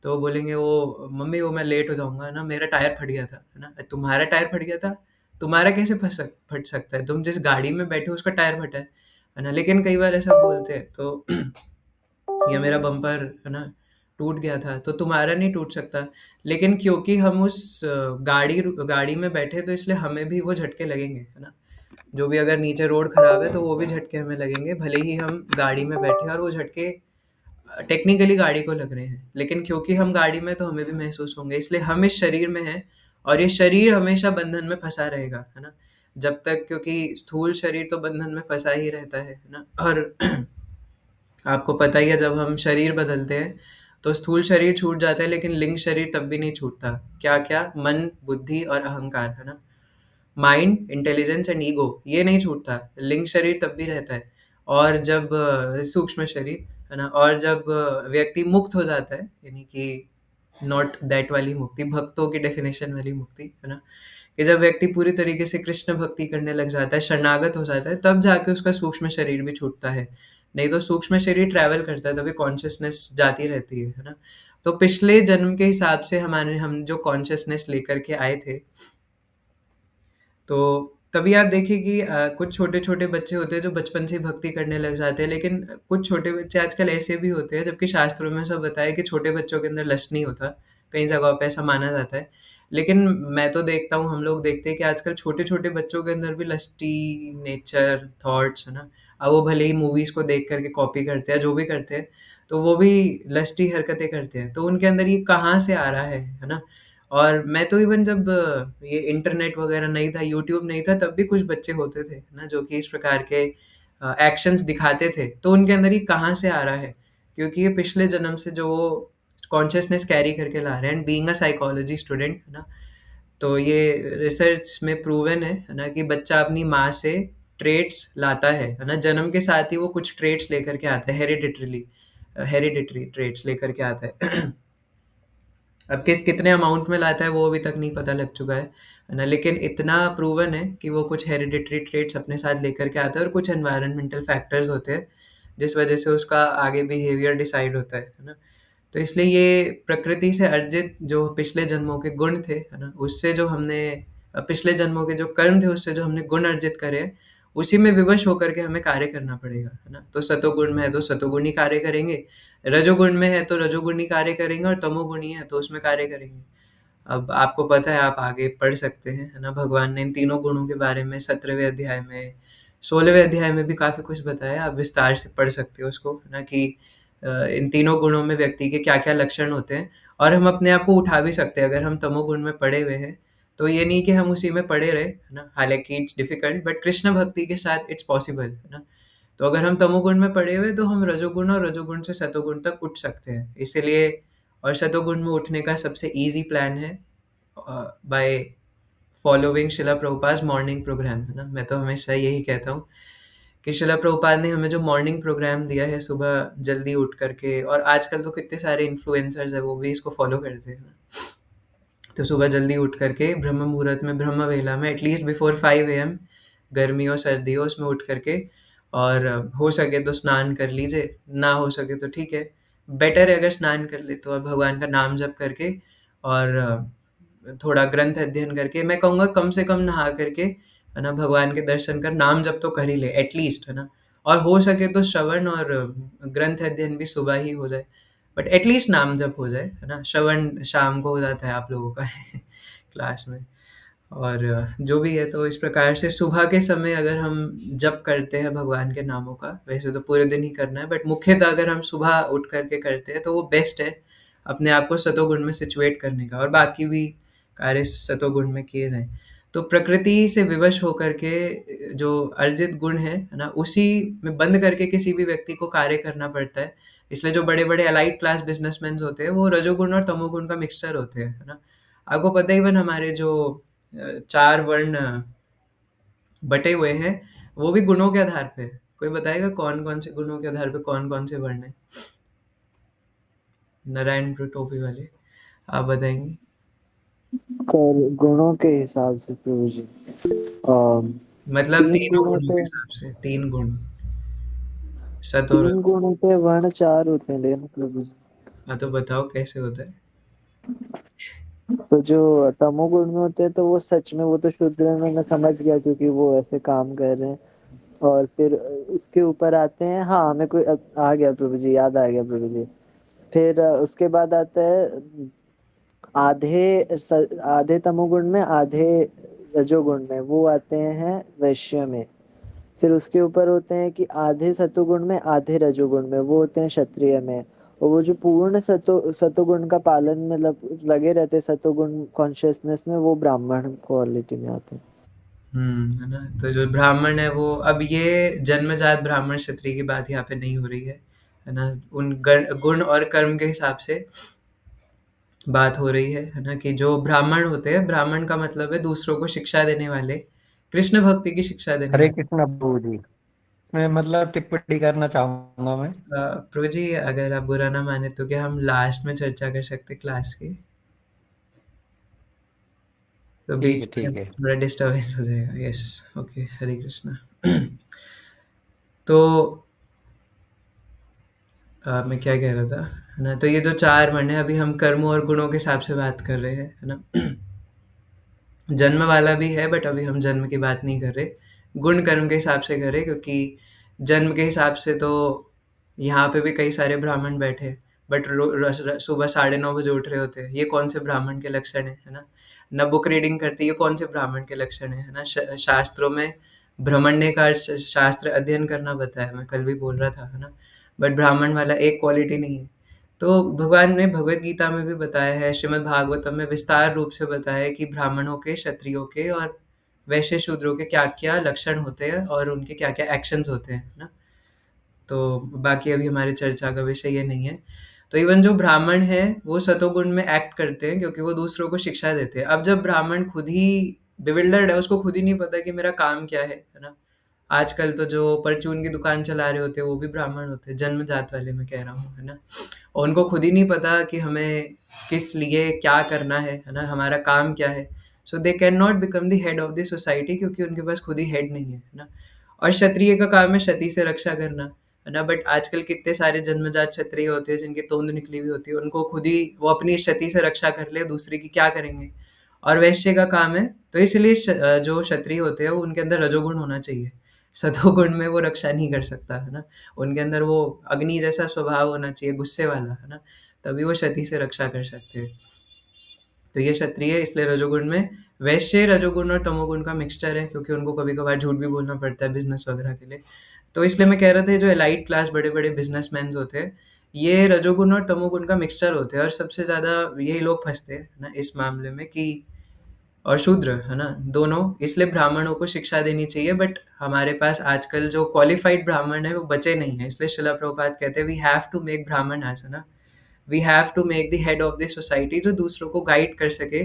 तो वो बोलेंगे, वो मम्मी वो मैं लेट हो जाऊँगा ना, मेरा टायर फट गया था, है ना? तुम्हारा टायर फट गया था? तुम्हारा कैसे फट सकता है? तुम जिस गाड़ी में बैठे हो उसका टायर फटा है ना? लेकिन कई बार ऐसा बोलते हैं तो या मेरा बम्पर, है ना, टूट गया था, तो तुम्हारा नहीं टूट सकता। लेकिन क्योंकि हम उस गाड़ी में बैठे तो इसलिए हमें भी वो झटके लगेंगे, है ना? जो भी अगर नीचे रोड खराब है तो वो भी झटके हमें लगेंगे, भले ही हम गाड़ी में बैठे हैं और वो झटके टेक्निकली गाड़ी को लग रहे हैं, लेकिन क्योंकि हम गाड़ी में तो हमें भी महसूस होंगे, इसलिए हम इस शरीर में हैं और ये शरीर हमेशा बंधन में फंसा रहेगा, है ना? जब तक, क्योंकि स्थूल शरीर तो बंधन में फंसा ही रहता है ना? और आपको पता ही है, जब हम शरीर बदलते हैं तो स्थूल शरीर छूट जाता है, लेकिन लिंग शरीर तब भी नहीं छूटता। क्या-क्या? मन, बुद्धि और अहंकार, है ना? माइंड, इंटेलिजेंस एंड ईगो, ये नहीं छूटता, लिंग शरीर तब भी रहता है। और जब सूक्ष्म शरीर, है ना? और जब व्यक्ति मुक्त हो जाता है, यानी कि नॉट दैट वाली मुक्ति, भक्तों की डेफिनेशन वाली मुक्ति, है ना? कि जब व्यक्ति पूरी तरीके से कृष्ण भक्ति करने लग जाता है, शरणागत हो जाता है, तब जाके उसका सूक्ष्म शरीर भी छूटता है। नहीं तो सूक्ष्म शरीर ट्रैवल करता है, तभी कॉन्शसनेस जाती रहती है ना? तो पिछले जन्म के हिसाब से हम जो कॉन्शसनेस लेकर के आए थे, तो तभी आप देखिए कि कुछ छोटे-छोटे बच्चे होते हैं जो बचपन से ही भक्ति करने लग जाते हैं, लेकिन कुछ छोटे बच्चे आजकल ऐसे भी होते हैं, जबकि शास्त्रों में ऐसा बताया है कि छोटे बच्चों के अंदर लस्ट नहीं होता, कई जगहों पे ऐसा माना जाता है। लेकिन मैं तो देखता हूँ, हम लोग देखते हैं कि आजकल छोटे-छोटे बच्चों के अंदर भी लस्टी नेचर, थॉट्स, है ना? अब वो भले ही मूवीज़ को देख कर के कॉपी करते हैं, जो भी करते हैं, तो वो भी लस्टी हरकतें करते हैं। तो उनके अंदर ये कहाँ से आ रहा है ना? और मैं तो इवन जब ये इंटरनेट वगैरह नहीं था, यूट्यूब नहीं था, तब भी कुछ बच्चे होते थे ना, जो कि इस प्रकार के एक्शंस दिखाते थे। तो उनके अंदर ये कहाँ से आ रहा है? क्योंकि ये पिछले जन्म से जो वो कॉन्शसनेस कैरी करके ला रहे हैं, and being a psychology student, है ना? तो ये रिसर्च में प्रूवन है ना, कि बच्चा अपनी माँ से ट्रेट्स लाता है ना? जन्म के साथ ही वो कुछ ट्रेट्स लेकर के आता है, हेरिडिटरी ट्रेट्स लेकर के आता है। अब कितने अमाउंट में लाता है वो अभी तक नहीं पता लग चुका है। है ना? लेकिन इतना प्रूवन है कि वो कुछ हेरिडिटरी ट्रेट्स अपने साथ लेकर के आता है और कुछ एनवायरनमेंटल फैक्टर्स होते हैं, जिस वजह से उसका आगे बिहेवियर डिसाइड होता है ना? तो इसलिए ये प्रकृति से अर्जित जो पिछले जन्मों के गुण थे, है ना? उससे जो हमने पिछले जन्मों के जो कर्म थे, उससे जो हमने गुण अर्जित करे हैं, उसी में विवश होकर के हमें कार्य करना पड़ेगा, है ना? तो सतोगुण में है तो सतोगुण ही कार्य करेंगे, रजोगुण में है तो रजोगुण ही कार्य करेंगे और तमोगुण ही है तो उसमें कार्य करेंगे। अब आपको पता है, आप आगे पढ़ सकते हैं, है ना? भगवान ने इन तीनों गुणों के बारे में 17वें अध्याय में, 16वें अध्याय में भी काफ़ी कुछ बताया। आप विस्तार से पढ़ सकते हो उसको, है ना? कि इन तीनों गुणों में व्यक्ति के क्या-क्या लक्षण होते हैं और हम अपने आप को उठा भी सकते हैं। अगर हम तमोगुण में पड़े हुए हैं, तो ये नहीं कि हम उसी में पड़े रहे, है ना? हालाँकि इट्स डिफ़िकल्ट बट कृष्ण भक्ति के साथ इट्स पॉसिबल, है ना? तो अगर हम तमोगुण में पड़े हुए, तो हम रजोगुण और रजोगुण से सतोगुण तक उठ सकते हैं। इसीलिए और सतोगुण में उठने का सबसे ईज़ी प्लान है by following Shila Prabhupada morning program, है ना? मैं तो हमेशा यही कहता हूँ कि शिला प्रभुपाद ने हमें जो मॉर्निंग प्रोग्राम दिया है सुबह जल्दी उठ करके, और आजकल तो कितने सारे इन्फ्लुएंसर्स हैं वो भी इसको फॉलो करते हैं। तो सुबह जल्दी उठ करके ब्रह्म मुहूर्त में, ब्रह्म वेला में, एटलीस्ट बिफोर 5 AM, गर्मी हो सर्दी हो, उसमें उठ करके और हो सके तो स्नान कर लीजिए, ना हो सके तो ठीक है। बेटर है अगर स्नान कर ले तो, और भगवान का नाम जप करके और थोड़ा ग्रंथ अध्ययन करके, मैं कहूँगा कम से कम नहा करके, है ना? भगवान के दर्शन कर, नाम जप तो कर ही ले एटलीस्ट, है ना? और हो सके तो श्रवण और ग्रंथ अध्ययन भी सुबह ही हो जाए, बट एटलीस्ट नाम जप हो जाए, है ना? श्रवण शाम को हो जाता है आप लोगों का क्लास में। और जो भी है, तो इस प्रकार से सुबह के समय अगर हम जप करते हैं भगवान के नामों का, वैसे तो पूरे दिन ही करना है, बट मुख्यतः अगर हम सुबह उठ करके करते हैं तो वो बेस्ट है अपने आप को सतोगुण में सिचुएट करने का, और बाकी भी कार्य सतोगुण में किए जाएं। तो प्रकृति से विवश होकर के जो अर्जित गुण है ना, उसी में बंद करके किसी भी व्यक्ति को कार्य करना पड़ता है। इसलिए जो बड़े बड़े एलाइट क्लास बिजनेसमैन होते हैं वो रजोगुण और तमोगुण का मिक्सचर होते हैं, है ना? आपको पता ही, इवन हमारे जो 4 वर्ण बटे हुए हैं, वो भी गुणों के आधार पे। कोई बताएगा कौन-कौन से गुणों के आधार पे कौन-कौन से वर्ण हैं? नारायणपुर टोपी वाले, आप बताएँगे? कर गुणों के हिसाब से प्रभु जी मतलब तीन तीनों गुण गुणों होते के हैं। हिसाब से, 3 गुण, सत और। 3 गुण होते हैं, वर्ण 4 होते हैं लेकिन प्रभु जी। हाँ, तो बताओ कैसे होता है? तो जो तमोगुण में होते हैं तो वो सच में, वो तो शुद्ध में मैं समझ गया क्योंकि वो ऐसे काम कर रहे हैं। और फिर उसके ऊपर आते हैं, हाँ मेरे को अब आ गया प्रभु जी, याद आ गया प्रभु जी। फिर उसके बाद आता है आधे तमोगुण में, आधे रजोगुण में, वो आते हैं वैश्य में। फिर उसके ऊपर होते हैं कि आधे सतोगुण में, आधे रजोगुण में, वो होते हैं क्षत्रिय में। और वो जो पूर्ण सतोगुण का पालन, मतलब लगे रहते सतोगुण कॉन्शियसनेस में, वो ब्राह्मण क्वालिटी में आते हैं। है ना? तो जो ब्राह्मण है वो, अब ये जन्मजात ब्राह्मण क्षत्रिय की बात यहाँ पे नहीं हो रही है ना? उन गुण और कर्म के हिसाब से बात हो रही है ना? कि जो ब्राह्मण होते हैं, ब्राह्मण का मतलब है दूसरों को शिक्षा देने वाले, कृष्ण भक्ति की शिक्षा देने हरे वाले। कृष्ण प्रभु जी, इसमें मतलब टिप्पणी करना चाहूंगा मैं। प्रभु जी, अगर आप बुरा ना माने तो क्या हम लास्ट में चर्चा कर सकते क्लास की? तो ठीक है बीच में ठीक है। थोड़ा डिस्टर्बेंस हो जाएगा। यस, ओके, हरे कृष्णा। तो मैं क्या कह रहा था, है ना? तो ये जो 4 वर्ण है, अभी हम कर्म और गुणों के हिसाब से बात कर रहे हैं, है ना? जन्म वाला भी है बट अभी हम जन्म की बात नहीं कर रहे, गुण कर्म के हिसाब से कर रहे, क्योंकि जन्म के हिसाब से तो यहाँ पे भी कई सारे ब्राह्मण बैठे, बट सुबह 9:30 बजे उठ रहे होते हैं, ये कौन से ब्राह्मण के लक्षण है ना? न बुक रीडिंग करते, ये कौन से ब्राह्मण के लक्षण है ना? शास्त्रों में ब्राह्मण्य का शास्त्र अध्ययन करना बताया, मैं कल भी बोल रहा था, है ना? बट ब्राह्मण वाला एक क्वालिटी नहीं है। तो भगवान ने भगवत गीता में भी बताया है, श्रीमद् भागवतम में विस्तार रूप से बताया है कि ब्राह्मणों के, क्षत्रियों के और वैश्य शूद्रों के क्या-क्या लक्षण होते हैं और उनके क्या-क्या एक्शंस होते हैं, है ना? तो बाकी अभी हमारी चर्चा का विषय ये नहीं है। तो इवन जो ब्राह्मण है वो सतोगुण में एक्ट करते हैं क्योंकि वो दूसरों को शिक्षा देते हैं। अब जब ब्राह्मण खुद ही बिविल्डर्ड है, उसको खुद ही नहीं पता कि मेरा काम क्या है ना? आजकल तो जो परचून की दुकान चला रहे होते हैं वो भी ब्राह्मण होते हैं, जन्मजात वाले मैं कह रहा हूँ, है ना? और उनको खुद ही नहीं पता कि हमें किस लिए क्या करना है ना? हमारा काम क्या है? So they can not become the head of the society, क्योंकि उनके पास खुद ही हेड नहीं है ना। और क्षत्रिय का काम है क्षति से रक्षा करना, है ना। बट आजकल कितने सारे जन्मजात क्षत्रिय होते हैं जिनकी तोंद निकली हुई होती है, उनको खुद ही वो अपनी क्षति से रक्षा कर ले, दूसरे की क्या करेंगे। और वैश्य का काम है, तो इसलिए जो क्षत्रिय होते हैं वो उनके अंदर रजोगुण होना चाहिए, सतोगुण में वो रक्षा नहीं कर सकता, है ना। उनके अंदर वो अग्नि जैसा स्वभाव होना चाहिए, गुस्से वाला, है ना, तभी वो क्षति से रक्षा कर सकते हैं। तो ये क्षत्रिय है, इसलिए रजोगुण में। वैश्य रजोगुण और तमोगुण का मिक्सचर है, क्योंकि उनको कभी कभार झूठ भी बोलना पड़ता है बिजनेस वगैरह के लिए। तो इसलिए मैं कह रहा था जो एलाइट क्लास बड़े बड़े बिजनेसमैन होते हैं, ये रजोगुण और तमोगुण का मिक्सचर होते हैं, और सबसे ज़्यादा यही लोग फंसते हैं ना इस मामले में कि, और शूद्र, है ना, दोनों। इसलिए ब्राह्मणों को शिक्षा देनी चाहिए, बट हमारे पास आजकल जो क्वालिफाइड ब्राह्मण है वो बचे नहीं है, इसलिए शिला प्रभुपाद कहते हैं we have to make brahmin as, है ना, we have to make the head of the society, जो दूसरों को गाइड कर सके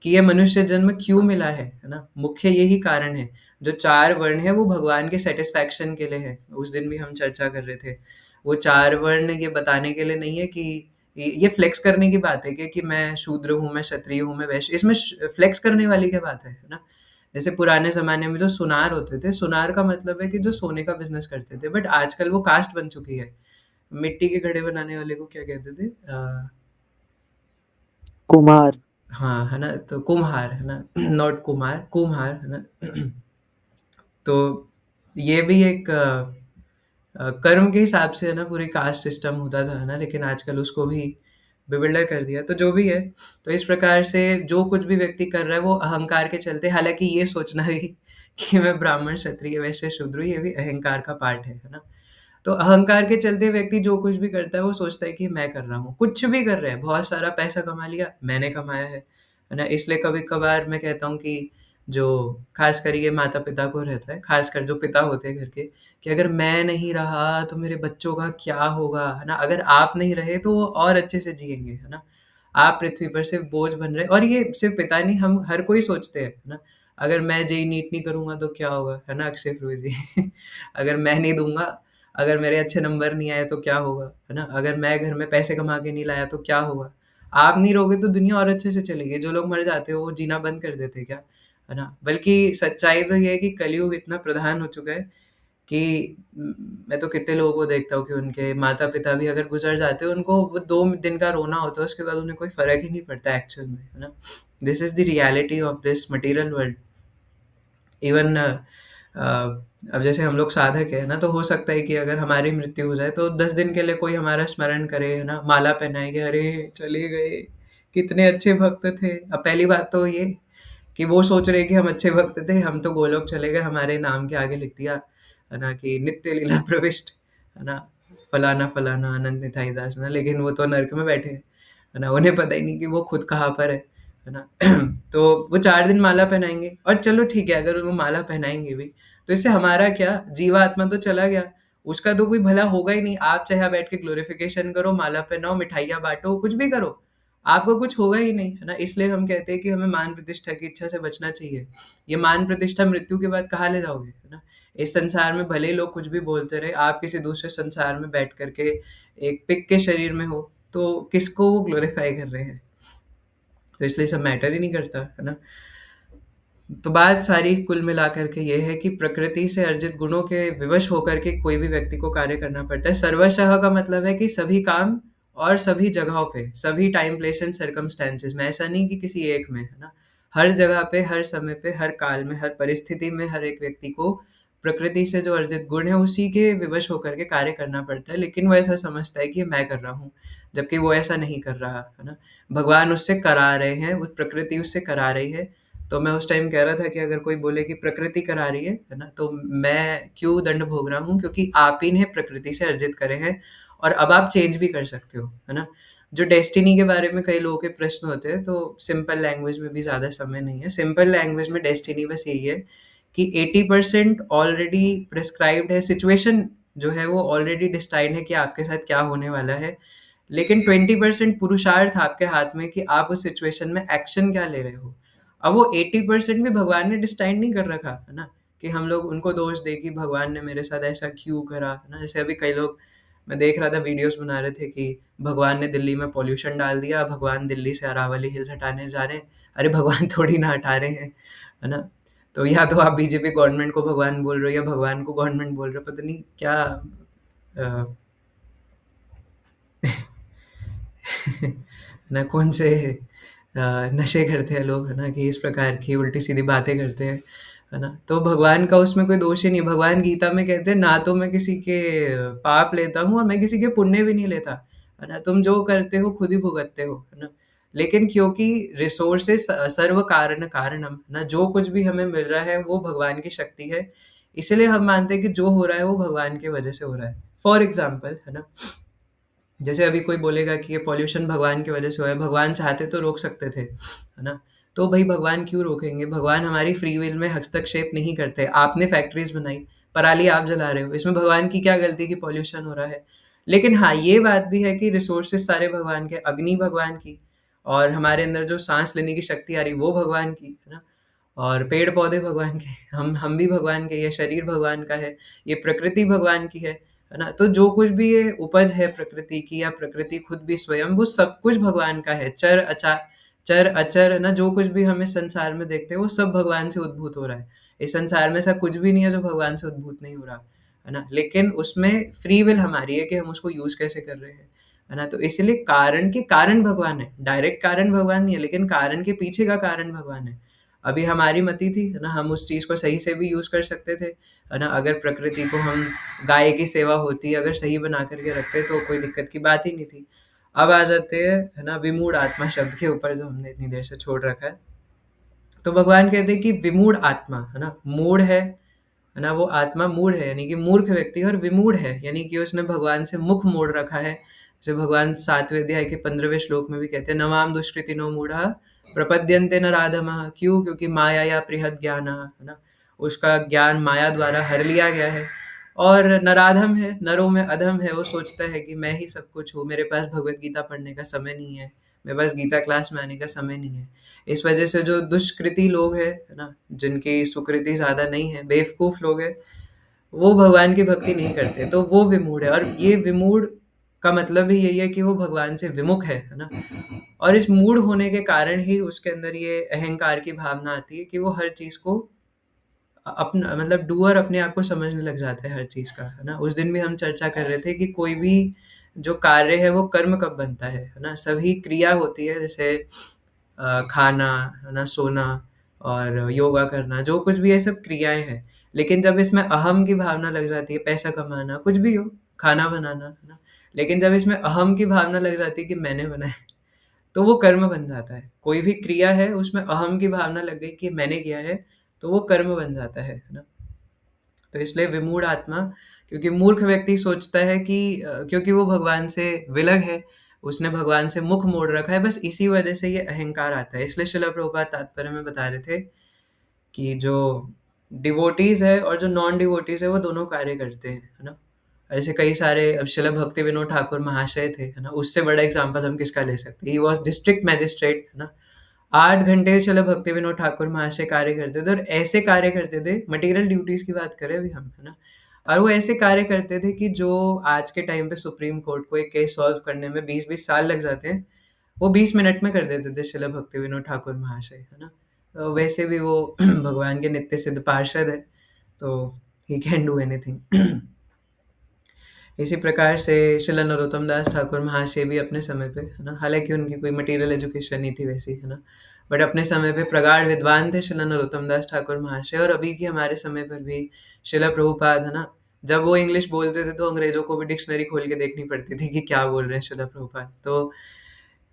कि ये मनुष्य जन्म क्यों मिला है ना। मुख्य यही कारण है, जो 4 वर्ण है वो भगवान के सेटिस्फैक्शन के लिए है, उस दिन भी हम चर्चा कर रहे थे। वो 4 वर्ण ये बताने के लिए नहीं है कि ये फ्लेक्स करने की बात है कि मैं शूद्र हूँ, मैं क्षत्रिय हूँ, मैं वैश्य, इसमें फ्लेक्स करने वाली क्या बात है ना। जैसे पुराने ज़माने में जो सुनार होते थे, सुनार का मतलब है कि जो सोने का बिज़नेस करते थे, बट आजकल वो कास्ट बन चुकी है। मिट्टी के घड़े बनाने वाले को क्या कहते थे? कुमार। हाँ, है ना, तो कुम्हार, है ना, नॉट कुमार, कुम्हार, है ना। तो ये भी एक कर्म के हिसाब से, है ना, पूरी कास्ट सिस्टम होता था, है ना, लेकिन आजकल उसको भी बिविल्डर कर दिया, तो जो भी है। तो इस प्रकार से जो कुछ भी व्यक्ति कर रहा है वो अहंकार के चलते, हालाँकि ये सोचना भी कि मैं ब्राह्मण, क्षत्रिय, वैश्य, शूद्र हूँ, ये भी अहंकार का पार्ट है ना। तो अहंकार के चलते व्यक्ति जो कुछ भी करता है वो सोचता है कि मैं कर रहा हूँ, कुछ भी कर रहा है, बहुत सारा पैसा कमा लिया, मैंने कमाया है ना। इसलिए कभी-कभार मैं कहता हूँ कि जो ख़ासकर ये माता-पिता को रहता है, ख़ासकर जो पिता होते हैं घर के, कि अगर मैं नहीं रहा तो मेरे बच्चों का क्या होगा, है ना? अगर आप नहीं रहे तो वो और अच्छे से जिएँगे, है ना? आप पृथ्वी पर सिर्फ़ बोझ बन रहे, और ये सिर्फ़ पिता नहीं, हम हर कोई सोचते हैं, है ना? अगर मैं जेईई नीट नहीं करूँगा तो क्या होगा, है ना अक्षय प्रिय जी? अगर मैं नहीं दूँगा, अगर मेरे अच्छे नंबर नहीं आए तो क्या होगा, है ना? अगर मैं घर में पैसे कमा के नहीं लाया तो क्या होगा? आप नहीं रहोगे तो दुनिया और अच्छे से चलेगी। जो लोग मर जाते हैं वो जीना बंद कर देते हैं क्या? है ना? बल्कि सच्चाई तो ये है कि कलयुग इतना प्रधान हो चुका है कि मैं तो कितने लोगों को देखता हूँ कि उनके माता-पिता भी अगर गुज़र जाते हैं, उनको वो 2 दिन का रोना होता है, उसके बाद उन्हें कोई फ़र्क ही नहीं पड़ता एक्चुअल में, है ना? This is the reality of this material world. Even अब जैसे हम लोग साधक है ना, तो हो सकता है कि अगर हमारी मृत्यु हो जाए तो 10 दिन के लिए कोई हमारा स्मरण करे, है ना, माला पहनाए कि अरे चले गए, कितने अच्छे भक्त थे। अब पहली बात तो ये कि वो सोच रहे कि हम अच्छे भक्त थे, हम तो गोलोक चले गए, हमारे नाम के आगे लिख दिया, है ना, कि नित्य लीला प्रविष्ट, है ना, फलाना फलाना आनंद निताई दास, है ना, लेकिन वो तो नर्क में बैठे हैं, है ना, उन्हें पता ही नहीं कि वो खुद कहाँ पर है ना। तो वो 4 दिन माला पहनाएँगे, और चलो ठीक है, अगर वो माला पहनाएँगे भी, तो इससे हमारा क्या? जीवात्मा तो चला गया, उसका तो कोई भला होगा ही नहीं। आप चाहे बैठ के ग्लोरिफिकेशन करो, माला पहनाओ, मिठाइयाँ बाँटो, कुछ भी करो, आपको कुछ होगा ही नहीं, है ना। इसलिए हम कहते हैं कि हमें मान प्रतिष्ठा की इच्छा से बचना चाहिए। ये मान प्रतिष्ठा मृत्यु के बाद कहाँ ले जाओगे, है ना। इस संसार में भले ही लोग कुछ भी बोलते रहे, आप किसी दूसरे संसार में बैठ कर के एक पिग के शरीर में हो, तो किसको वो ग्लोरीफाई कर रहे हैं? तो इसलिए सब मैटर ही नहीं करता, है ना। तो बात सारी कुल मिलाकर के ये है कि प्रकृति से अर्जित गुणों के विवश होकर के कोई भी व्यक्ति को कार्य करना पड़ता है। सर्वशः का मतलब है कि सभी काम और सभी जगहों पे, सभी टाइम, प्लेस एंड सर्कमस्टेंसेस में, ऐसा नहीं कि किसी एक में, है ना। हर जगह पे, हर समय पे, हर काल में, हर परिस्थिति में हर एक व्यक्ति को प्रकृति से जो अर्जित गुण है उसी के विवश होकर के कार्य करना पड़ता है, लेकिन वो ऐसा समझता है कि ये मैं कर रहा हूँ, जबकि वो ऐसा नहीं कर रहा, है ना। भगवान उससे करा रहे हैं, वो प्रकृति उससे करा रही है। तो मैं उस टाइम कह रहा था कि अगर कोई बोले कि प्रकृति करा रही है ना, तो मैं क्यों दंड भोग रहा हूँ? क्योंकि आप ही ने प्रकृति से अर्जित करे हैं, और अब आप चेंज भी कर सकते हो, है ना। जो डेस्टिनी के बारे में कई लोगों के प्रश्न होते हैं, तो सिंपल लैंग्वेज में भी ज़्यादा समय नहीं है। सिंपल लैंग्वेज में डेस्टिनी बस यही है कि 80% ऑलरेडी प्रिस्क्राइब्ड है, सिचुएशन जो है वो ऑलरेडी डिस्टाइंड है कि आपके साथ क्या होने वाला है, लेकिन 20% पुरुषार्थ आपके हाथ में कि आप उस सिचुएशन में एक्शन क्या ले रहे हो। अब वो 80% भी भगवान ने डिसाइड नहीं कर रखा, है ना, कि हम लोग उनको दोष दें कि भगवान ने मेरे साथ ऐसा क्यों करा, है ना। जैसे अभी कई लोग, मैं देख रहा था, वीडियोस बना रहे थे कि भगवान ने दिल्ली में पॉल्यूशन डाल दिया, भगवान दिल्ली से अरावली हिल्स हटाने जा रहे हैं। अरे भगवान थोड़ी ना हटा रहे हैं, है ना? तो या तो आप बीजेपी गवर्नमेंट को भगवान बोल रहे हो या भगवान को गवर्नमेंट बोल रहे हो, पता नहीं क्या अ, ना कौन से नशे करते हैं लोग, है ना, कि इस प्रकार की उल्टी-सीधी बातें करते हैं, है ना? तो भगवान का उसमें कोई दोष ही नहीं। भगवान गीता में कहते हैं, ना तो मैं किसी के पाप लेता हूँ और मैं किसी के पुण्य भी नहीं लेता, है ना? तुम जो करते हो खुद ही भुगतते हो, है ना? लेकिन क्योंकि रिसोर्सेस सर्व कारण कारणम, है ना? जो कुछ भी हमें मिल रहा है वो भगवान की शक्ति है, इसलिए हम मानते हैं कि जो हो रहा है वो भगवान की वजह से हो रहा है। फॉर एग्ज़ाम्पल, है ना? जैसे अभी कोई बोलेगा कि ये पॉल्यूशन भगवान की वजह से हुआ है, भगवान चाहते तो रोक सकते थे, है ना? तो भई भगवान क्यों रोकेंगे? भगवान हमारी फ्री विल में हस्तक्षेप नहीं करते। आपने फैक्ट्रीज़ बनाई, पराली आप जला रहे हो, इसमें भगवान की क्या गलती कि पॉल्यूशन हो रहा है? लेकिन हाँ, ये बात भी है कि रिसोर्सेज़ सारे भगवान के, अग्नि भगवान की और हमारे अंदर जो साँस लेने की शक्ति आ रही है वो भगवान की, है ना? और पेड़-पौधे भगवान के, हम भी भगवान के, ये शरीर भगवान का है, ये प्रकृति भगवान की है ना? तो जो कुछ भी ये उपज है प्रकृति की या प्रकृति खुद भी स्वयं, वो सब कुछ भगवान का है। चर, अचर, है ना? जो कुछ भी हम इस संसार में देखते हैं, वो सब भगवान से उद्भूत हो रहा है। इस संसार में ऐसा कुछ भी नहीं है जो भगवान से उद्भूत नहीं हो रहा, है ना? लेकिन उसमें फ्री विल हमारी है कि हम उसको यूज़ कैसे कर रहे हैं, है ना? तो इसीलिए कारण के कारण भगवान है। डायरेक्ट कारण भगवान नहीं है, लेकिन कारण के पीछे का कारण भगवान है। अभी हमारी मति थी, है ना? हम उस चीज़ को सही से भी यूज़ कर सकते थे, है ना? अगर प्रकृति को हम गाय की सेवा होती, अगर सही बना कर के रखते तो कोई दिक्कत की बात ही नहीं थी। अब आ जाते हैं, है ना, विमूढ़ आत्मा शब्द के ऊपर जो हमने इतनी देर से छोड़ रखा है। तो भगवान कहते हैं कि विमूढ़ आत्मा, है ना? मूढ़ है ना? वो आत्मा मूढ़ है, यानी कि मूर्ख व्यक्ति, और विमूढ़ है, यानी कि उसने भगवान से मुख मोड़ रखा है। जैसे भगवान 7वें अध्याय के 15वें श्लोक में भी कहते हैं, नवाम दुष्कृतिनो मूढ़ा प्रपद्यन्ते नराधमः। क्यों? क्योंकि माया या बृहद ज्ञान, है ना? उसका ज्ञान माया द्वारा हर लिया गया है। और नराधम है, नरों में अधम है, वो सोचता है कि मैं ही सब कुछ हूँ, मेरे पास भगवत गीता पढ़ने का समय नहीं है, मेरे पास गीता क्लास में आने का समय नहीं है। इस वजह से जो दुष्कृति लोग हैं, है ना, जिनकी सुकृति ज़्यादा नहीं है, बेवकूफ़ लोग हैं, वो भगवान की भक्ति नहीं करते, तो वो विमूढ़ है। और ये विमूढ़ का मतलब भी यही है कि वो भगवान से विमुख है ना? और इस मूढ़ होने के कारण ही उसके अंदर ये अहंकार की भावना आती है कि वो हर चीज़ को अपना, मतलब डूअर अपने आप को समझने लग जाता है हर चीज़ का, है ना? उस दिन भी हम चर्चा कर रहे थे कि कोई भी जो कार्य है वो कर्म कब बनता है ना? सभी क्रिया होती है, जैसे खाना, है ना, सोना और योगा करना, जो कुछ भी ये सब क्रियाएँ हैं। लेकिन जब इसमें अहम की भावना लग जाती है, पैसा कमाना, कुछ भी हो, खाना बनाना, है ना? लेकिन जब इसमें अहम की भावना लग जाती है कि मैंने बनाया, तो वो कर्म बन जाता है। कोई भी क्रिया है उसमें अहम की भावना लग गई कि मैंने किया है, तो वो कर्म बन जाता है ना? तो इसलिए विमूढ़ आत्मा, क्योंकि मूर्ख व्यक्ति सोचता है कि क्योंकि वो भगवान से विलग है, उसने भगवान से मुख मोड़ रखा है, बस इसी वजह से ये अहंकार आता है। इसलिए श्रील प्रभुपाद तात्पर्य में बता रहे थे कि जो डिवोटीज़ है और जो नॉन डिवोटीज़ है वो दोनों कार्य करते हैं, है ना? ऐसे कई सारे, अब श्रील भक्ति विनोद ठाकुर महाशय थे, है ना? उससे बड़ा एग्ज़ाम्पल हम किसका ले सकते हैं? ही वाज़ डिस्ट्रिक्ट मैजिस्ट्रेट, है ना? 8 घंटे श्रील भक्ति विनोद ठाकुर महाशय कार्य करते थे, और ऐसे कार्य करते थे, मटीरियल ड्यूटीज़ की बात करें अभी हम, है ना? और वो ऐसे कार्य करते थे कि जो आज के टाइम पे सुप्रीम कोर्ट को एक केस सॉल्व करने में 20-20 साल लग जाते हैं, वो 20 मिनट में कर देते थे श्रील भक्ति विनोद ठाकुर महाशय, है ना? वैसे भी वो भगवान के नित्य सिद्ध पार्षद है, तो ही कैन डू एनीथिंग। इसी प्रकार से श्रील नरोत्तम दास ठाकुर महाशय भी अपने समय पे, है ना, हालांकि उनकी कोई मटेरियल एजुकेशन नहीं थी वैसी, है ना, बट अपने समय पे प्रगाढ़ विद्वान थे श्रील नरोत्तम दास ठाकुर महाशय। और अभी की हमारे समय पर भी श्रील प्रभुपाद, है ना, जब वो इंग्लिश बोलते थे तो अंग्रेजों को भी डिक्शनरी खोल के देखनी पड़ती थी कि क्या बोल रहे हैं श्रील प्रभुपाद। तो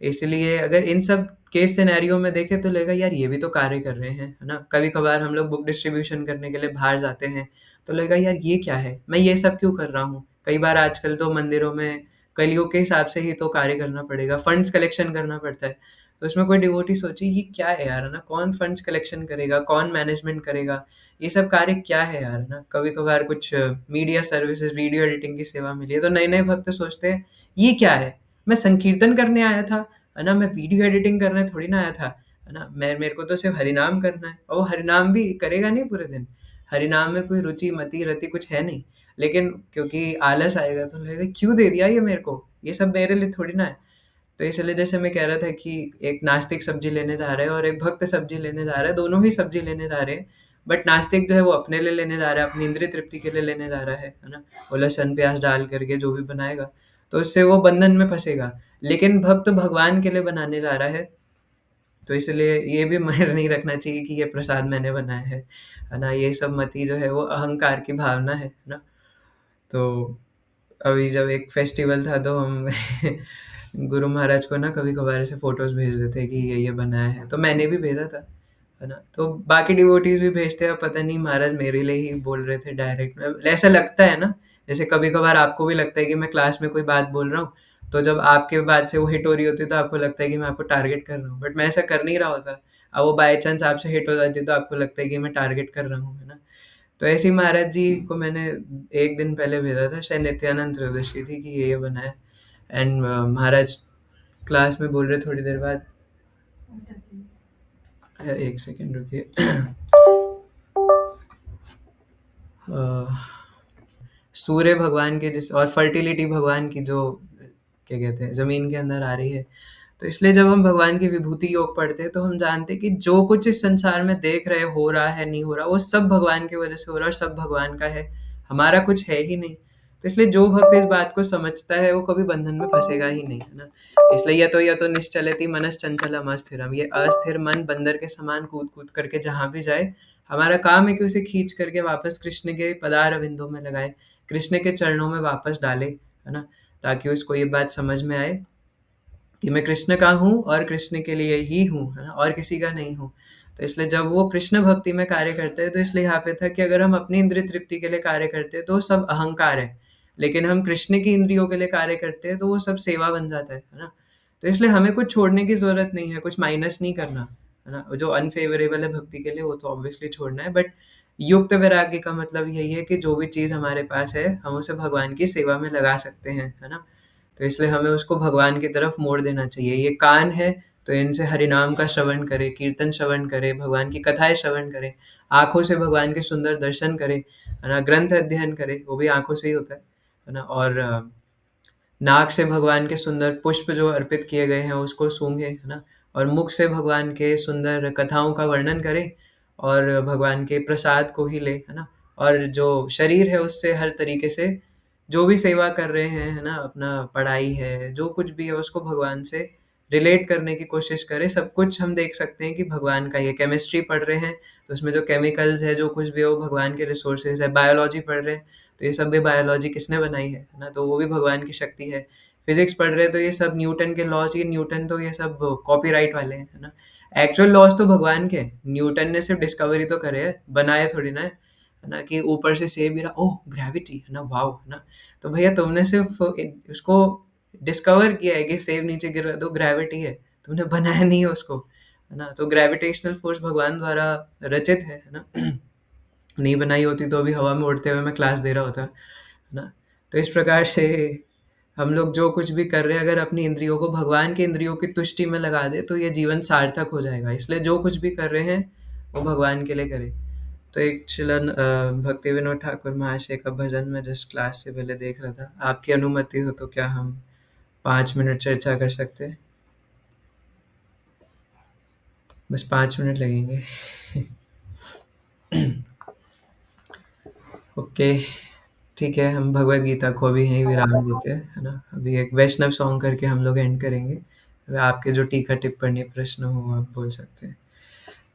इसलिए अगर इन सब केस सिनेरियो में देखें तो लगेगा यार ये भी तो कार्य कर रहे हैं, है ना? कभी-कभार हम लोग बुक डिस्ट्रीब्यूशन करने के लिए बाहर जाते हैं, तो लगेगा यार ये क्या है? मैं ये सब क्यों कर रहा हूँ? कई बार आजकल तो मंदिरों में कलियुग के हिसाब से ही तो कार्य करना पड़ेगा, फंड्स कलेक्शन करना पड़ता है। तो इसमें कोई डिवोटी सोचे ये क्या है यार, है ना? कौन फंड्स कलेक्शन करेगा? कौन मैनेजमेंट करेगा? ये सब कार्य क्या है यार, है ना? कभी-कभार कुछ मीडिया सर्विसेज़, वीडियो एडिटिंग की सेवा मिली है, तो नए-नए भक्त सोचते हैं, ये क्या है? मैं संकीर्तन करने आया था, है ना? मैं वीडियो एडिटिंग करने थोड़ी ना आया था, है ना? मेरे को तो सिर्फ़ हरिनाम करना है, और वो हरिनाम भी करेगा नहीं पूरे दिन। हरिनाम में कोई रुचि, मति, रति कुछ है नहीं। लेकिन क्योंकि आलस आएगा तो लगेगा क्यों दे दिया ये मेरे को? ये सब मेरे लिए थोड़ी ना है। तो इसलिए जैसे मैं कह रहा था कि एक नास्तिक सब्जी लेने जा रहा है और एक भक्त सब्जी लेने जा रहा है, दोनों ही सब्जी लेने जा रहे हैं, बट नास्तिक जो है वो अपने लिए लेने जा रहा है, अपनी इंद्रिय तृप्ति के लिए लेने जा रहा है ना, वो लहसुन प्याज डाल करके जो भी बनाएगा, तो उससे वो बंधन में फंसेगा। लेकिन भक्त भगवान के लिए बनाने जा रहा है, तो इसलिए ये भी माहिर नहीं रखना चाहिए कि ये प्रसाद मैंने बनाया है ना? ये सब मति जो है वो अहंकार की भावना है ना? तो अभी जब एक फेस्टिवल था तो हम गुरु महाराज को ना कभी-कभार ऐसे फ़ोटोज़ भेज देते कि ये बनाया है, तो मैंने भी भेजा था, है ना? तो बाकी डिवोटीज़ भी भेजते हैं, अब पता नहीं महाराज मेरे लिए ही बोल रहे थे डायरेक्ट में, ऐसा लगता है ना, जैसे कभी-कभार आपको भी लगता है कि मैं क्लास में कोई बात बोल रहा हूँ, तो जब आपके बात से वो हिट हो रही होती है तो आपको लगता है कि मैं आपको टारगेट कर रहा हूँ, बट मैं ऐसा कर नहीं रहा होता। अब वो बाय चांस आपसे हिट हो जाती है तो आपको लगता है कि मैं टारगेट कर रहा हूँ, है ना? तो ऐसे ही महाराज जी को मैंने 1 दिन पहले भेजा था, शायद नित्यानंद त्रयोदशी थी कि ये बना है, एंड महाराज क्लास में बोल रहे थोड़ी देर बाद, 1 सेकंड रुकिए। सूर्य भगवान के जिस और फर्टिलिटी भगवान की जो क्या कहते हैं ज़मीन के अंदर आ रही है, तो इसलिए जब हम भगवान की विभूति योग पढ़ते हैं तो हम जानते हैं कि जो कुछ इस संसार में देख रहे हो रहा है नहीं हो रहा, वो सब भगवान की वजह से हो रहा है और सब भगवान का है, हमारा कुछ है ही नहीं। तो इसलिए जो भक्त इस बात को समझता है वो कभी बंधन में फंसेगा ही नहीं, है ना? इसलिए यतो निश्चलति मनश्चंचलम अस्थिरम, ये अस्थिर मन बंदर के समान कूद कूद करके जहाँ भी जाए, हमारा काम है कि उसे खींच करके वापस कृष्ण के पदार विंदों में लगाए, कृष्ण के चरणों में वापस डाले, है ना? ताकि उसको ये बात समझ में आए कि मैं कृष्ण का हूँ और कृष्ण के लिए ही हूँ, है ना? और किसी का नहीं हूँ। तो इसलिए जब वो कृष्ण भक्ति में कार्य करते हैं, तो इसलिए यहाँ पे था कि अगर हम अपनी इंद्रिय तृप्ति के लिए कार्य करते हैं तो वो सब अहंकार है, लेकिन हम कृष्ण की इंद्रियों के लिए कार्य करते हैं तो वो सब सेवा बन जाता है ना? तो इसलिए हमें कुछ छोड़ने की ज़रूरत नहीं है, कुछ माइनस नहीं करना, है ना? जो अनफेवरेबल है भक्ति के लिए वो तो ऑब्वियसली छोड़ना है, बट युक्त वैराग्य का मतलब यही है कि जो भी चीज़ हमारे पास है, हम उसे भगवान की सेवा में लगा सकते हैं, है ना? तो इसलिए हमें उसको भगवान की तरफ मोड़ देना चाहिए। ये कान है तो इनसे हरिनाम का श्रवण करे, कीर्तन श्रवण करे, भगवान की कथाएं श्रवण करे, आँखों से भगवान के सुंदर दर्शन करे, है ना? ग्रंथ अध्ययन करे, वो भी आँखों से ही होता है ना? और नाक से भगवान के सुंदर पुष्प जो अर्पित किए गए हैं उसको सूंघे, है ना? और मुख से भगवान के सुंदर कथाओं का वर्णन करे और भगवान के प्रसाद को ही ले, है ना? और जो शरीर है उससे हर तरीके से जो भी सेवा कर रहे हैं, है ना? अपना पढ़ाई है, जो कुछ भी है उसको भगवान से रिलेट करने की कोशिश करें। सब कुछ हम देख सकते हैं कि भगवान का ही है। केमिस्ट्री पढ़ रहे हैं तो उसमें जो केमिकल्स है, जो कुछ भी है वो भगवान के रिसोर्सेज़ है। बायोलॉजी पढ़ रहे हैं तो ये सब भी बायोलॉजी किसने बनाई है ना? तो वो भी भगवान की शक्ति है। फिजिक्स पढ़ रहे हैं तो ये सब न्यूटन के लॉज, ये न्यूटन तो ये सब कॉपीराइट वाले हैं, है ना? एक्चुअल लॉज तो भगवान के हैं। न्यूटन ने सिर्फ डिस्कवरी तो करे है, बनाए थोड़ी ना है ना? कि ऊपर से सेब गिरा, ओह ग्रेविटी, है ना? वाओ, है ना? तो भैया तुमने सिर्फ उसको डिस्कवर किया है कि सेब नीचे गिर रहा है तो ग्रेविटी है, तुमने बनाया नहीं है उसको, है ना? तो ग्रेविटेशनल फोर्स भगवान द्वारा रचित है ना? नहीं बनाई होती तो अभी हवा में उड़ते हुए मैं क्लास दे रहा होता, है ना? तो इस प्रकार से हम लोग जो कुछ भी कर रहे हैं, अगर अपनी इंद्रियों को भगवान की इंद्रियों की तुष्टि में लगा दे तो ये जीवन सार्थक हो जाएगा। इसलिए जो कुछ भी कर रहे हैं वो भगवान के लिए करें। तो एक शिलन भक्ति विनोद ठाकुर महाशय का भजन मैं जस्ट क्लास से पहले देख रहा था। आपकी अनुमति हो तो क्या हम 5 मिनट चर्चा कर सकते हैं? बस 5 मिनट लगेंगे। ओके, ठीक है, हम भगवद गीता को अभी यहीं विराम देते हैं, है ना? अभी एक वैष्णव सॉन्ग करके हम लोग एंड करेंगे। आपके जो टीका टिप्पणी प्रश्न हो आप बोल सकते हैं।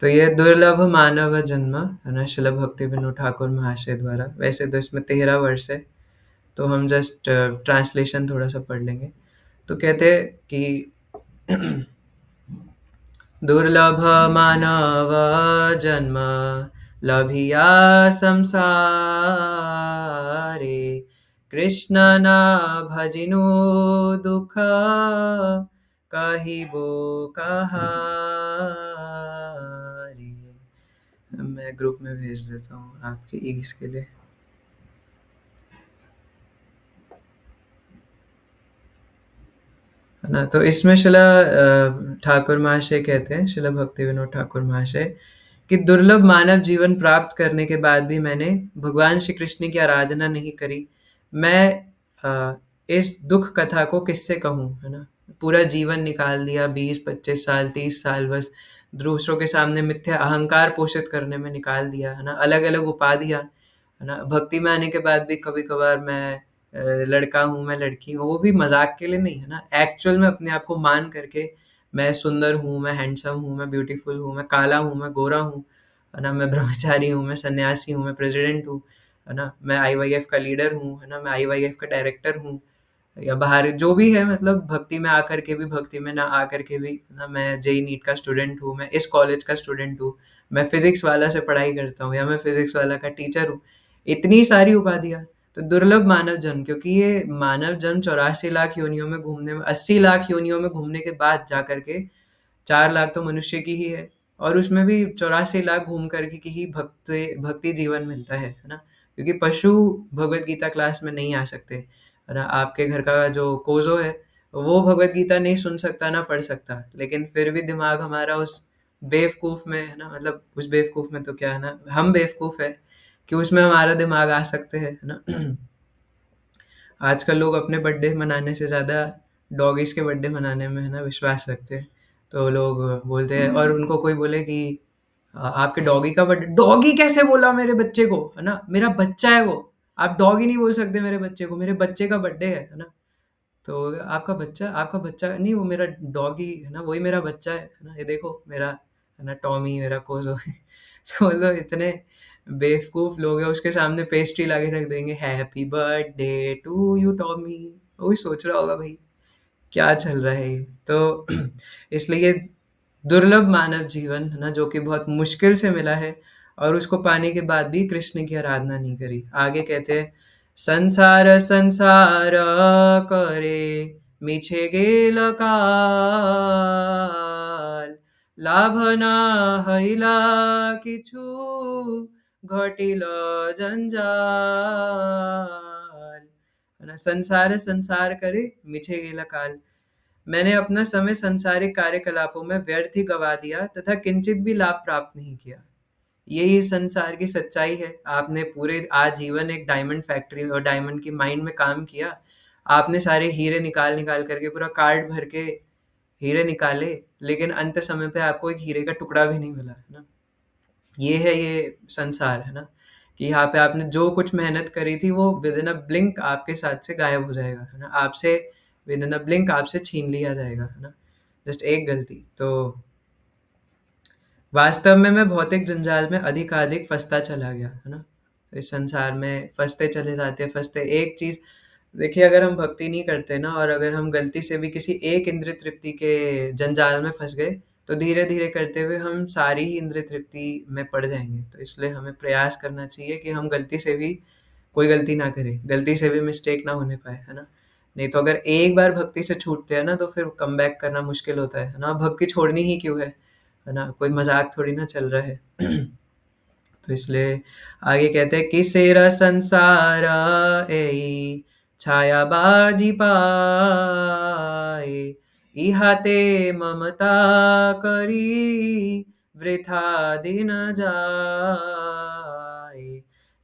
तो ये दुर्लभ मानव जन्म, है ना? श्रील भक्ति विनोद ठाकुर महाशय द्वारा। वैसे तो इसमें 13 वर्ष है, तो हम जस्ट ट्रांसलेशन थोड़ा सा पढ़ लेंगे। तो कहते हैं कि दुर्लभ मानव जन्म लभिया संसारे, कृष्ण न भजिनु दुख कहिबो कहारे। मैं ग्रुप में भेज देता हूँ आपके ईज के लिए। है ना? तो इसमें शिला ठाकुर महाशय कहते हैं, शिला भक्ति विनोद ठाकुर महाशय, कि दुर्लभ मानव जीवन प्राप्त करने के बाद भी मैंने भगवान श्री कृष्ण की आराधना नहीं करी। मैं इस दुख कथा को किससे कहूँ, है ना? पूरा जीवन निकाल दिया, 20-25 साल, 30 साल बस दूसरों के सामने मिथ्या अहंकार पोषित करने में निकाल दिया, है ना? अलग-अलग उपाधियाँ, है ना? भक्ति में आने के बाद भी कभी-कभार मैं लड़का हूँ, मैं लड़की हूँ, वो भी मज़ाक के लिए नहीं, है ना? एक्चुअल में अपने आप को मान करके मैं सुंदर हूँ, मैं हैंडसम हूँ, मैं ब्यूटीफुल हूँ, मैं काला हूँ, मैं गोरा हूँ, है ना? मैं ब्रह्मचारी हूँ, मैं सन्यासी हूँ, मैं प्रेसिडेंट हूँ, है ना? मैं आईवाईएफ का लीडर हूँ, है ना? मैं आईवाईएफ का डायरेक्टर हूँ, या बाहर जो भी है, मतलब भक्ति में आकर के भी, भक्ति में ना आकर के भी, ना मैं जेई नीट का स्टूडेंट हूँ, मैं इस कॉलेज का स्टूडेंट हूँ, मैं फिजिक्स वाला से पढ़ाई करता हूँ, या मैं फिजिक्स वाला का टीचर हूँ। इतनी सारी उपाधियाँ। तो दुर्लभ मानव जन्म, क्योंकि ये मानव जन्म 84 लाख योनियों में घूमने में, 80 लाख योनियों में घूमने के बाद जा करके 4 लाख तो मनुष्य की ही है, और उसमें भी 84 लाख घूम करके की ही भक्ति जीवन मिलता है ना? क्योंकि पशु भगवत गीता क्लास में नहीं आ सकते, है ना? आपके घर का जो कोज़ो है, वो भगवत गीता नहीं सुन सकता, ना पढ़ सकता, लेकिन फिर भी दिमाग हमारा उस बेवकूफ़ में, है ना? मतलब उस बेवकूफ़ में तो क्या है ना, हम बेवकूफ़ हैं कि उसमें हमारा दिमाग आ सकते हैं, है ना? आजकल लोग अपने बर्थडे मनाने से ज़्यादा डॉगीज़ के बर्थडे मनाने में, है ना, विश्वास रखते हैं। तो लोग बोलते हैं, और उनको कोई बोले कि आपके डॉगी का बर्थडे, डॉगी कैसे बोला मेरे बच्चे को, है ना? मेरा बच्चा है वो, आप डॉगी नहीं बोल सकते मेरे बच्चे को, मेरे बच्चे का बर्थडे है ना? तो आपका बच्चा नहीं, वो मेरा डॉगी है ना, वही मेरा बच्चा है ना? ये देखो मेरा, है ना, टॉमी, मेरा कोज़ो। तो मतलब इतने बेवकूफ़ लोग हैं, उसके सामने पेस्ट्री ला के रख देंगे, happy birthday to you Tommy. वो भी सोच रहा होगा भाई क्या चल रहा है ये? तो इसलिए दुर्लभ मानव जीवन, है ना, जो कि बहुत मुश्किल से मिला है, और उसको पाने के बाद भी कृष्ण की आराधना नहीं करी। आगे कहते हैं, संसार संसार करे मिछे गेल काल, लाभ ना हईला किछु घटिल जंजाल, है ना? संसार संसार करे मिछे गेला काल, मैंने अपना समय सांसारिक कार्यकलापों में व्यर्थ ही गवा दिया तथा किंचित भी लाभ प्राप्त नहीं किया। यही संसार की सच्चाई है। आपने पूरे आजीवन एक डायमंड फैक्ट्री और डायमंड की माइंड में काम किया, आपने सारे हीरे निकाल निकाल करके पूरा कार्ड भर के हीरे निकाले, लेकिन अंत समय पे आपको एक हीरे का टुकड़ा भी नहीं मिला, है ना? ये है ये संसार, है ना? कि यहाँ पे आपने जो कुछ मेहनत करी थी वो विद इन अ ब्लिंक आपके साथ से गायब हो जाएगा, है ना? आपसे विद इन अ ब्लिंक आपसे छीन लिया जाएगा, है ना? जस्ट एक गलती। तो वास्तव में मैं भौतिक जंजाल में अधिकाधिक फँसता चला गया, है ना? तो इस संसार में फँसते चले जाते, फँसते एक चीज़, देखिए अगर हम भक्ति नहीं करते ना, और अगर हम गलती से भी किसी एक इंद्रिय तृप्ति के जंजाल में फँस गए, तो धीरे-धीरे करते हुए हम सारी ही इंद्रिय तृप्ति में पड़ जाएँगे। तो इसलिए हमें प्रयास करना चाहिए कि हम गलती से भी कोई गलती ना करें, गलती से भी मिस्टेक ना होने पाए, है ना? नहीं तो अगर एक बार भक्ति से छूटते हैं ना, तो फिर कमबैक करना मुश्किल होता है ना? भक्ति छोड़नी ही क्यों है ना? कोई मज़ाक थोड़ी ना चल रहा है। तो इसलिए आगे कहते हैं कि सेरा संसार एई छाया बाजी पाए, इहाते ममता करी वृथा दिन जाए।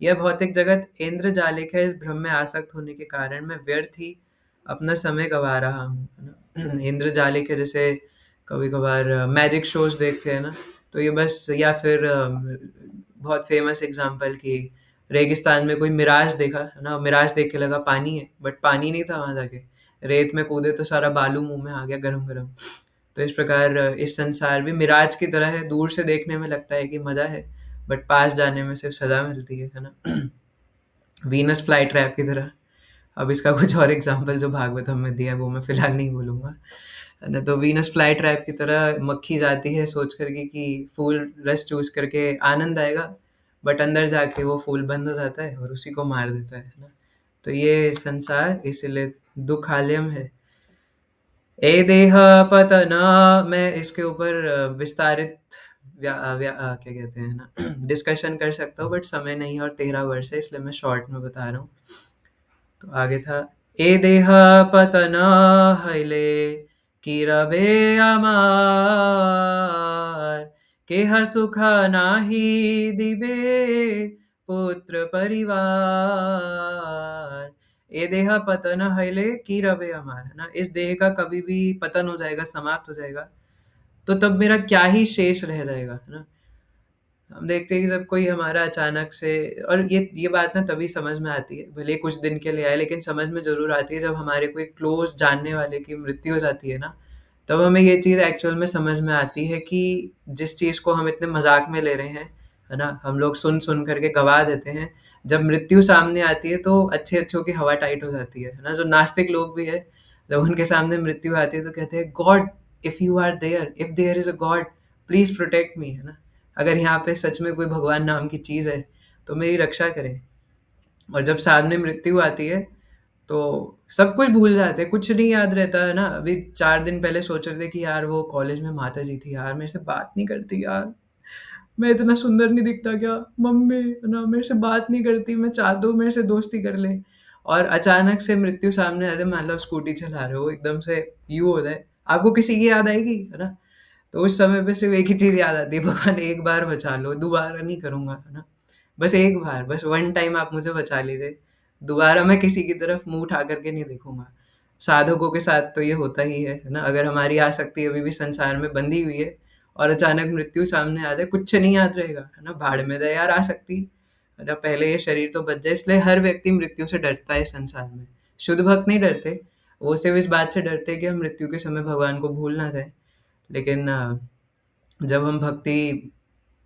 यह भौतिक जगत इंद्रजालिक है, इस भ्रम में आसक्त होने के कारण मैं व्यर्थ ही अपना समय गवा रहा हूँ, है ना? इंद्रजालिक है, जैसे कभी कभार मैजिक शोज देखते हैं ना, तो ये बस, या फिर बहुत फेमस एग्जांपल कि रेगिस्तान में कोई मिराज देखा, है ना, मिराज देख के लगा पानी है, बट पानी नहीं था, वहां जाके रेत में कूदे तो सारा बालू मुंह में आ गया गरम गरम। तो इस प्रकार इस संसार भी मिराज की तरह है, दूर से देखने में लगता है कि मजा है, बट पास जाने में सिर्फ सजा मिलती है ना? वीनस फ्लाई ट्रैप की तरह। अब इसका कुछ और एग्जांपल जो भागवतम में दिया है वो मैं फिलहाल नहीं बोलूँगा, है ना? तो वीनस फ्लाई ट्रैप की तरह मक्खी जाती है सोच करके कि फूल रस चूस करके आनंद आएगा, बट अंदर जाके वो फूल बंद हो जाता है और उसी को मार देता है ना? तो ये संसार इसीलिए दुखालयम है। ए देह पतन, मैं इसके ऊपर विस्तारित क्या कहते हैं ना, डिस्कशन कर सकता हूँ, बट समय नहीं और 13 वर्ष है, इसलिए मैं शॉर्ट में बता रहा हूँ। तो आगे था, ए देह पतन हईले किरबे अमार, केह सुख नाही दिबे पुत्र परिवार, ये देहा पतन हईले की रवे अमार, है ना? इस देह का कभी भी पतन हो जाएगा, समाप्त हो जाएगा, तो तब मेरा क्या ही शेष रह जाएगा, है ना? हम देखते हैं कि जब कोई हमारा अचानक से, और ये बात ना तभी समझ में आती है, भले कुछ दिन के लिए आए, लेकिन समझ में ज़रूर आती है जब हमारे कोई क्लोज़ जानने वाले की मृत्यु हो जाती है ना, तब हमें ये चीज़ एक्चुअल में समझ में आती है कि जिस चीज़ को हम इतने मज़ाक में ले रहे हैं, है ना? हम लोग सुन-सुन करके गवा देते हैं। जब मृत्यु सामने आती है तो अच्छे-अच्छों की हवा टाइट हो जाती है ना? जो नास्तिक लोग भी हैं, जब उनके सामने मृत्यु आती है तो कहते हैं, God if you are there, if there is a God, please protect me, है ना? अगर यहाँ पे सच में कोई भगवान नाम की चीज़ है, तो मेरी रक्षा करे। और जब सामने मृत्यु आती है, तो सब कुछ भूल जाते हैं, कुछ नहीं याद रहता है ना। अभी 4 दिन पहले सोच रहे थे कि यार वो कॉलेज में माता जी थी, यार मेरे से बात नहीं करती यार, मैं इतना सुंदर नहीं दिखता क्या? मम्मी है ना मेरे से बात नहीं करती, मैं चाहता हूँ मेरे से दोस्ती कर ले। और अचानक से मृत्यु सामने आ जाए, मान लो आप स्कूटी चला रहे हो, एकदम से यूँ हो जाए, आपको किसी की याद आएगी, है ना? तो उस समय पे सिर्फ़ एक ही चीज़ याद आती है, भगवान एक बार बचा लो, दोबारा नहीं करूँगा, है ना? बस एक बार, बस वन टाइम आप मुझे बचा लीजिए, दोबारा मैं किसी की तरफ मुँह उठा कर के नहीं देखूँगा। साधकों के साथ तो ये होता ही है ना? अगर हमारी आसक्ति अभी भी संसार में बंधी हुई है और अचानक मृत्यु सामने आ जाए, कुछ नहीं याद रहेगा, है ना? भाड़ में जाए यार आसक्ति, है ना? पहले ये शरीर तो बच जाए, इसलिए हर व्यक्ति मृत्यु से डरता है संसार में। शुद्ध भक्त नहीं डरते, वो सिर्फ़ इस बात से डरते हैं कि हम मृत्यु के समय भगवान को भूल ना जाएँ। लेकिन जब हम भक्ति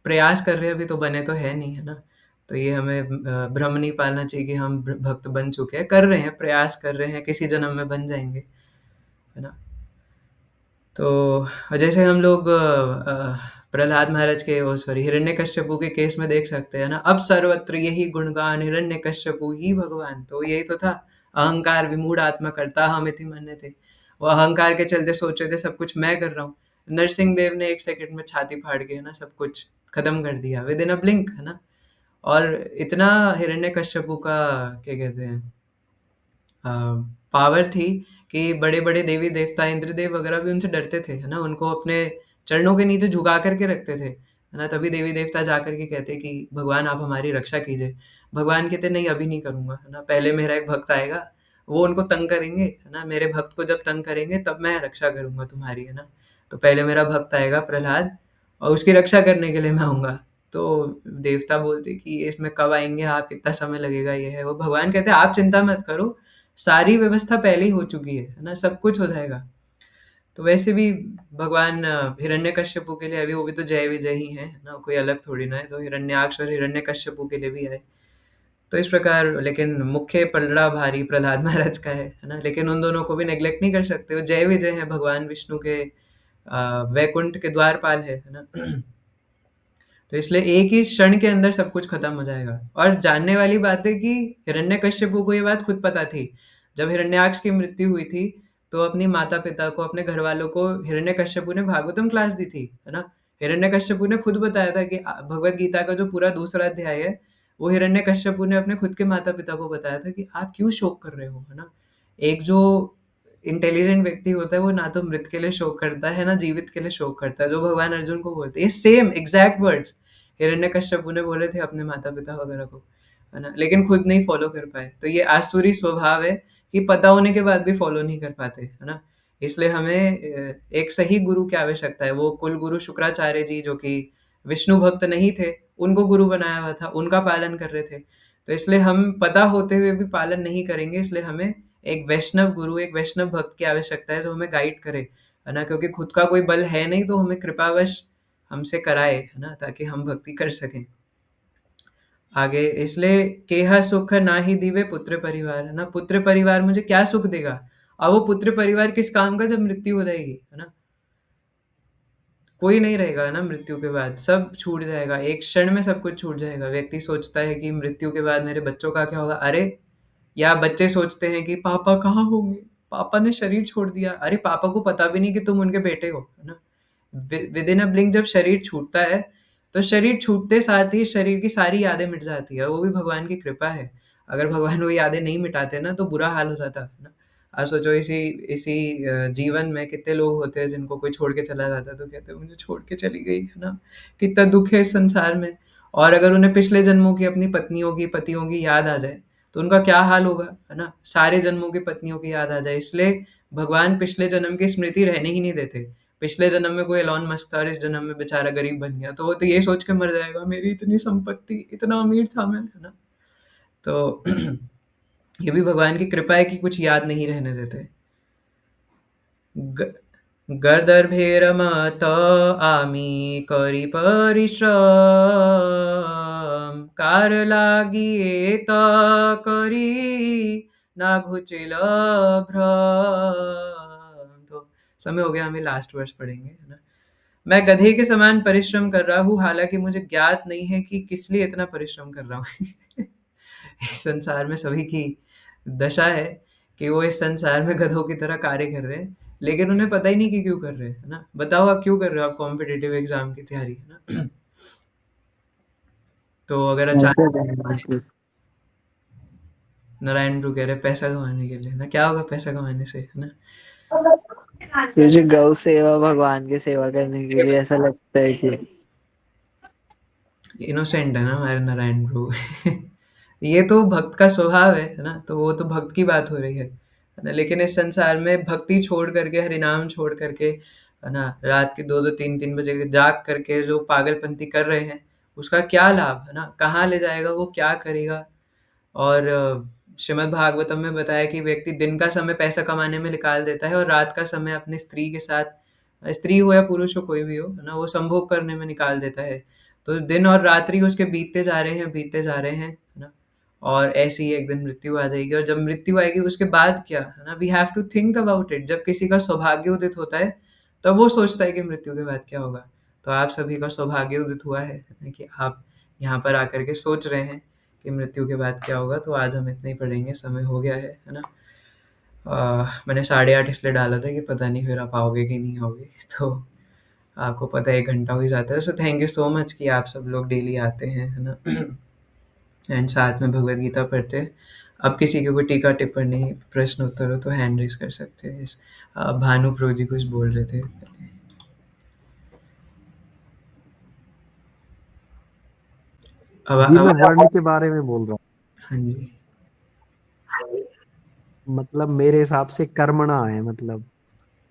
प्रयास कर रहे हैं, अभी तो बने तो है नहीं, है ना? तो ये हमें भ्रम नहीं पालना चाहिए कि हम भक्त बन चुके हैं, कर रहे हैं, प्रयास कर रहे हैं, किसी जन्म में बन जाएँगे, है ना? तो जैसे हम लोग प्रहलाद महाराज के, वो सॉरी, हिरण्यकश्यपु के केस में देख सकते हैं ना, अब सर्वत्र यही गुणगान हिरण्यकश्यपु ही भगवान, तो यही तो था, अहंकार विमूढ़ आत्मा करता हमिति मन्यते। वो अहंकार के चलते सोच रहे थे सब कुछ मैं कर रहा हूँ। नरसिंह देव ने 1 सेकंड में छाती फाड़ के, है ना, सब कुछ खत्म कर दिया विद इन अ ब्लिंक, है ना? और इतना हिरण्यकश्यपु का क्या कहते हैं पावर थी कि बड़े-बड़े देवी-देवता इंद्रदेव वगैरह भी उनसे डरते थे, है ना? उनको अपने चरणों के नीचे झुका कर के रखते थे, है ना? तभी देवी-देवता जाकर के कहते कि भगवान आप हमारी रक्षा कीजिए। भगवान कहते नहीं अभी नहीं करूँगा, है ना? पहले मेरा एक भक्त आएगा, वो उनको तंग करेंगे, है ना? मेरे भक्त को जब तंग करेंगे तब मैं रक्षा करूँगा तुम्हारी, है ना? तो पहले मेरा भक्त आएगा प्रहलाद और उसकी रक्षा करने के लिए मैं आऊँगा। तो देवता बोलते कि इसमें कब आएँगे आप, कितना समय लगेगा, ये है वो। भगवान कहते आप चिंता मत करो, सारी व्यवस्था पहले ही हो चुकी है ना? सब कुछ हो जाएगा। तो वैसे भी भगवान हिरण्यकश्यपु के लिए अभी, वो भी तो जय विजय ही हैं, है ना? कोई अलग थोड़ी ना है, तो हिरण्याक्ष और हिरण्यकश्यपु के लिए भी आए। तो इस प्रकार, लेकिन मुख्य पलड़ा भारी प्रहलाद महाराज का है ना? लेकिन उन दोनों को भी नेग्लेक्ट नहीं कर सकते, वो जय विजय हैं, भगवान विष्णु के वैकुंठ के द्वारपाल है ना? तो इसलिए एक ही क्षण के अंदर सब कुछ खत्म हो जाएगा। और जानने वाली बात है कि हिरण्यकश्यपु को ये बात खुद पता थी। जब हिरण्याक्ष की मृत्यु हुई थी, तो अपनी माता-पिता को, अपने घरवालों को हिरण्यकश्यपु ने भागवतम क्लास दी थी, है ना? हिरण्यकश्यपु ने खुद बताया था कि भगवद गीता का जो पूरा दूसरा अध्याय है, वो हिरण्यकश्यपु ने अपने खुद के माता-पिता को बताया था कि आप क्यों शोक कर रहे हो, है ना? एक जो इंटेलिजेंट व्यक्ति होता है, वो ना तो मृत के लिए शोक करता है, ना जीवित के लिए शोक करता है, जो भगवान अर्जुन को बोलते हैं। ये सेम एग्ज़ैक्ट वर्ड्स हिरण्यकश्यपु ने बोले थे अपने माता-पिता वगैरह को, है ना? लेकिन खुद नहीं फ़ॉलो कर पाए। तो ये आसुरी स्वभाव है कि पता होने के बाद भी फ़ॉलो नहीं कर पाते, है ना? इसलिए हमें एक सही गुरु की आवश्यकता है। वो कुल गुरु शुक्राचार्य जी, जो कि विष्णु भक्त नहीं थे, उनको गुरु बनाया हुआ था, उनका पालन कर रहे थे। तो इसलिए हम पता होते हुए भी पालन नहीं करेंगे, इसलिए हमें एक वैष्णव गुरु, एक वैष्णव भक्त की आवश्यकता है जो हमें गाइड करे, है ना? क्योंकि खुद का कोई बल है नहीं, तो हमें कृपावश हमसे कराए, है ना? ताकि हम भक्ति कर सकें। आगे, इसलिए केहा सुख नाही दिवे पुत्र परिवार, है ना? पुत्र परिवार मुझे क्या सुख देगा? अब वो पुत्र परिवार किस काम का जब मृत्यु हो जाएगी, है ना? कोई नहीं रहेगा, है ना? मृत्यु के बाद सब छूट जाएगा, एक क्षण में सब कुछ छूट जाएगा। व्यक्ति सोचता है कि मृत्यु के बाद मेरे बच्चों का क्या होगा? अरे! या बच्चे सोचते हैं कि पापा कहाँ होंगे? पापा ने शरीर छोड़ दिया। अरे! पापा को पता भी नहीं कि तुम उनके बेटे हो, है ना? विद इन अ ब्लिंक जब शरीर छूटता है, तो शरीर छूटते साथ ही शरीर की सारी यादें मिट जाती है, वो भी भगवान की कृपा है। अगर भगवान वो यादें नहीं मिटाते ना, तो बुरा हाल हो जाता, है ना? आप सोचो, इसी इसी जीवन में कितने लोग होते हैं जिनको कोई छोड़ के चला जाता है, तो कहते हैं मुझे छोड़ के चली गई, है ना? कितना दुःख है इस संसार में। और अगर उन्हें पिछले जन्मों की अपनी पत्नियों की, पतियों की याद आ जाए, तो उनका क्या हाल होगा, है ना? सारे जन्मों की पत्नियों की याद आ जाए, इसलिए भगवान पिछले जन्म की स्मृति रहने ही नहीं देते। पिछले जन्म में कोई एलॉन मस्क था और इस जन्म में बेचारा गरीब बन गया, तो वो तो ये सोच के मर जाएगा, मेरी इतनी संपत्ति, इतना अमीर था मैं, है ना? तो ये भी भगवान की कृपा है कि कुछ याद नहीं रहने देते। ग गर्दभेरमत आमी करी परिश्रम, कार लागिए त करी ना घुचिल भ्रम। तो समय हो गया, हमें लास्ट वर्स पढ़ेंगे, है ना? मैं गधे के समान परिश्रम कर रहा हूँ, हालांकि मुझे ज्ञात नहीं है कि किस लिए इतना परिश्रम कर रहा हूँ। इस संसार में सभी की दशा है कि वो इस संसार में गधों की तरह कार्य कर रहे हैं, लेकिन उन्हें पता ही नहीं कि क्यों कर रहे हैं, है ना? बताओ आप क्यों कर रहे हो? आप कॉम्पिटिटिव एग्जाम की तैयारी, है ना? तो अगर पैसे अचानक कमाने के नारायण गुरु कह रहे हैं पैसा कमाने के लिए, ना क्या होगा पैसा कमाने से, है ना? मुझे गौ सेवा भगवान की सेवा करने के लिए ऐसा लगता है कि इनोसेंट है ना हमारे नारायण गुरु। ये तो भक्त का स्वभाव है ना? तो वो तो भक्त की बात हो रही है ना? लेकिन इस संसार में भक्ति छोड़ करके, हरिनाम छोड़ करके, है ना, रात के 2-2 3-3 बजे जाग करके जो पागलपंती कर रहे हैं, उसका क्या लाभ, है ना? कहाँ ले जाएगा वो, क्या करेगा? और श्रीमद् भागवतम में बताया कि व्यक्ति दिन का समय पैसा कमाने में निकाल देता है और रात का समय अपनी स्त्री के साथ, स्त्री हो या पुरुष हो कोई भी हो, है ना, वो संभोग करने में निकाल देता है। तो दिन और रात्रि उसके बीतते जा रहे हैं, बीतते जा रहे हैं, है ना? और ऐसे ही एक दिन मृत्यु आ जाएगी, और जब मृत्यु आएगी उसके बाद क्या, है ना? We have to think about it. जब किसी का सौभाग्य उदित होता है तब वो सोचता है कि मृत्यु के बाद क्या होगा। तो आप सभी का सौभाग्य उदित हुआ है ना, कि आप यहाँ पर आकर के सोच रहे हैं कि मृत्यु के बाद क्या होगा। तो आज हम इतना ही पढ़ेंगे, समय हो गया है ना? मैंने 8:30 इसलिए डाला था कि पता नहीं फिर आप आओगे कि नहीं आओगे। तो आपको पता है 1 घंटा हो ही जाता है। सो थैंक यू सो मच कि आप सब लोग डेली आते हैं, है ना? एंड साथ में भगवद गीता पढ़ते हैं। अब किसी की कोई टीका टिप्पणी प्रश्न उत्तर हो तो हैंड रेज कर सकते हैं। भानु प्रो जी कुछ बोल रहे थे पहले। जी मैं आवाज, वर्ण के बारे में बोल रहा हाँ जी। हूँ। मतलब मेरे हिसाब से कर्मणा है, मतलब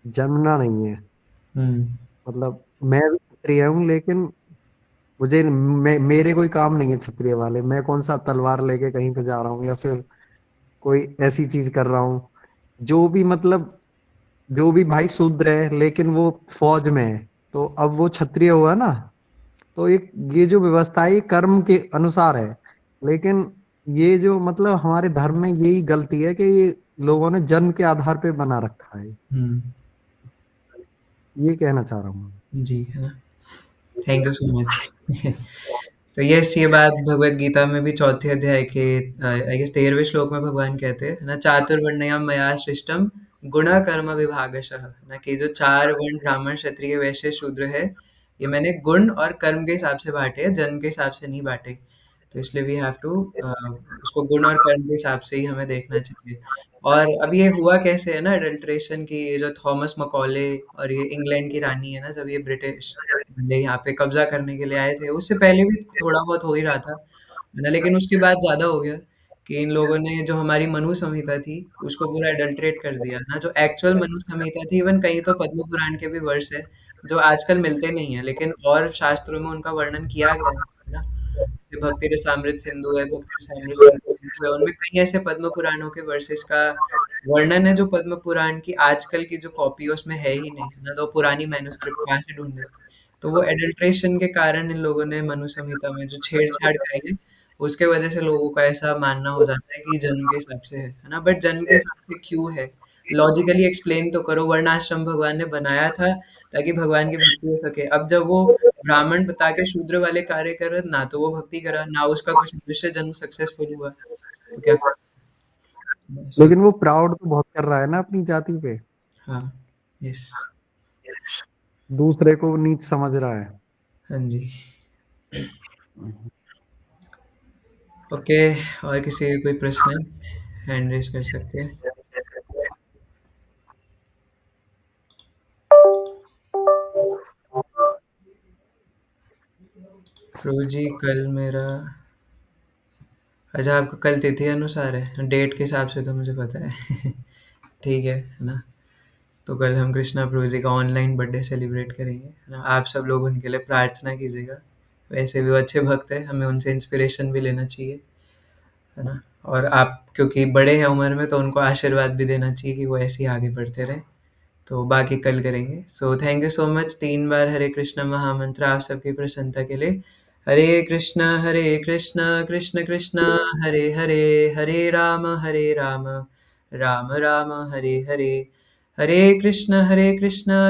जन्मना नहीं है। हम्म। मतलब मैं भी क्षत्रिय हूँ, लेकिन मेरे कोई काम नहीं है क्षत्रिय वाले। मैं कौन सा तलवार लेके कहीं पे जा रहा हूँ या फिर कोई ऐसी चीज कर रहा हूँ। जो भी मतलब जो भी भाई शूद्र है लेकिन वो फौज में है, तो अब वो क्षत्रिय हुआ ना। तो एक ये जो व्यवस्था है ये कर्म के अनुसार है। लेकिन ये जो मतलब हमारे धर्म में यही गलती है कि ये लोगों ने जन्म के आधार पे बना रखा है। हम्म। ये कहना चाह रहा हूँ। जी, है ना? Thank you so much. तो यस, ये बात भगवत गीता में भी चौथे अध्याय के आई गेस 13वें श्लोक में भगवान कहते हैं, है ना, चातुर्वर्ण्यम मया सृष्टम गुण कर्म विभागशः, है ना, कि जो 4 वर्ण ब्राह्मण क्षत्रिय वैश्य शूद्र है, ये मैंने गुण और कर्म के हिसाब से बांटे हैं, जन्म के हिसाब से नहीं बांटे। तो इसलिए वी हैव टू उसको गुण और कर्म के हिसाब से ही हमें देखना चाहिए। और अब ये हुआ कैसे है ना, अडल्ट्रेशन की, ये जो थॉमस मकॉले और ये इंग्लैंड की रानी है ना, जब ये ब्रिटिश बंदे यहाँ पे कब्जा करने के लिए आए थे, उससे पहले भी थोड़ा बहुत हो ही रहा था, है ना? लेकिन उसके बाद ज़्यादा हो गया कि इन लोगों ने जो हमारी मनु संहिता थी, उसको पूरा एडल्ट्रेट कर दिया ना। जो एक्चुअल मनु संहिता थी, इवन कहीं तो पद्म पुराण के भी वर्ष है, जो आजकल मिलते नहीं है, लेकिन और शास्त्रों में उनका वर्णन किया गया है ना? जैसे भक्ति रसामृत सिंधु है, भक्ति रसामृत सिंधु है, उनमें कई ऐसे पद्म पुराणों के वर्सेस का वर्णन है जो पद्म पुराण की आजकल की जो कॉपी है उसमें है ही नहीं, है ना? तो पुरानी मैन्युस्क्रिप्ट कहाँ से ढूँढे? तो वो एडल्ट्रेशन के कारण इन लोगों ने मनु संहिता में जो छेड़छाड़ करी है, उसके वजह से लोगों का ऐसा मानना हो जाता है कि जन्म के हिसाब से है ना? बट जन्म के हिसाब से क्यों है? लॉजिकली एक्सप्लेन तो करो। वर्णाश्रम भगवान ने बनाया था ताकि भगवान की भक्ति हो सके। अब जब वो ब्राह्मण बता के शूद्र वाले कार्य कर रहा, ना तो वो भक्ति करा, ना उसका कुछ मनुष्य जन्म सक्सेसफुल हुआ, तो क्या फायदा? सो लेकिन वो प्राउड तो बहुत कर रहा है ना अपनी जाति पे। हाँ, यस, दूसरे को नीच समझ रहा है। हाँ जी। ओके, और किसी का कोई प्रश्न है? हैंड रेज कर सकते हैं। प्रभु जी, कल मेरा अच्छा, आपको कल तिथि अनुसार है? डेट के हिसाब से तो मुझे पता है। ठीक है ना? तो कल हम कृष्णा प्रभु जी का ऑनलाइन बर्थडे सेलिब्रेट करेंगे, है ना? आप सब लोग उनके लिए प्रार्थना कीजिएगा। वैसे भी वो अच्छे भक्त हैं, हमें उनसे इंस्पिरेशन भी लेना चाहिए, है ना? और आप क्योंकि बड़े हैं उम्र में, तो उनको आशीर्वाद भी देना चाहिए कि वो ऐसे ही आगे बढ़ते रहें। तो बाकी कल करेंगे। सो थैंक यू सो मच। 3 बार हरे कृष्ण महामंत्र आप सबकी प्रसन्नता के लिए। हरे कृष्ण कृष्ण कृष्ण हरे हरे, हरे राम राम राम हरे हरे। हरे कृष्ण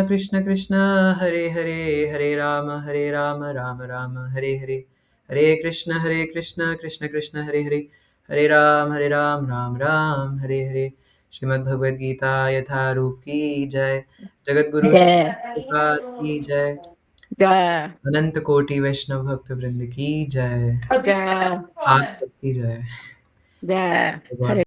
कृष्ण कृष्ण हरे हरे, हरे राम राम राम हरे हरे। हरे कृष्ण कृष्ण कृष्ण हरे हरे, हरे राम राम राम हरे हरे। श्रीमद् भगवद गीता यथारूप की जय। जगत गुरु जय प्रभुपाद की जय। जय अनंत कोटि वैष्णव भक्त वृंद की जय। जय आप सबकी जय। जय। भगवान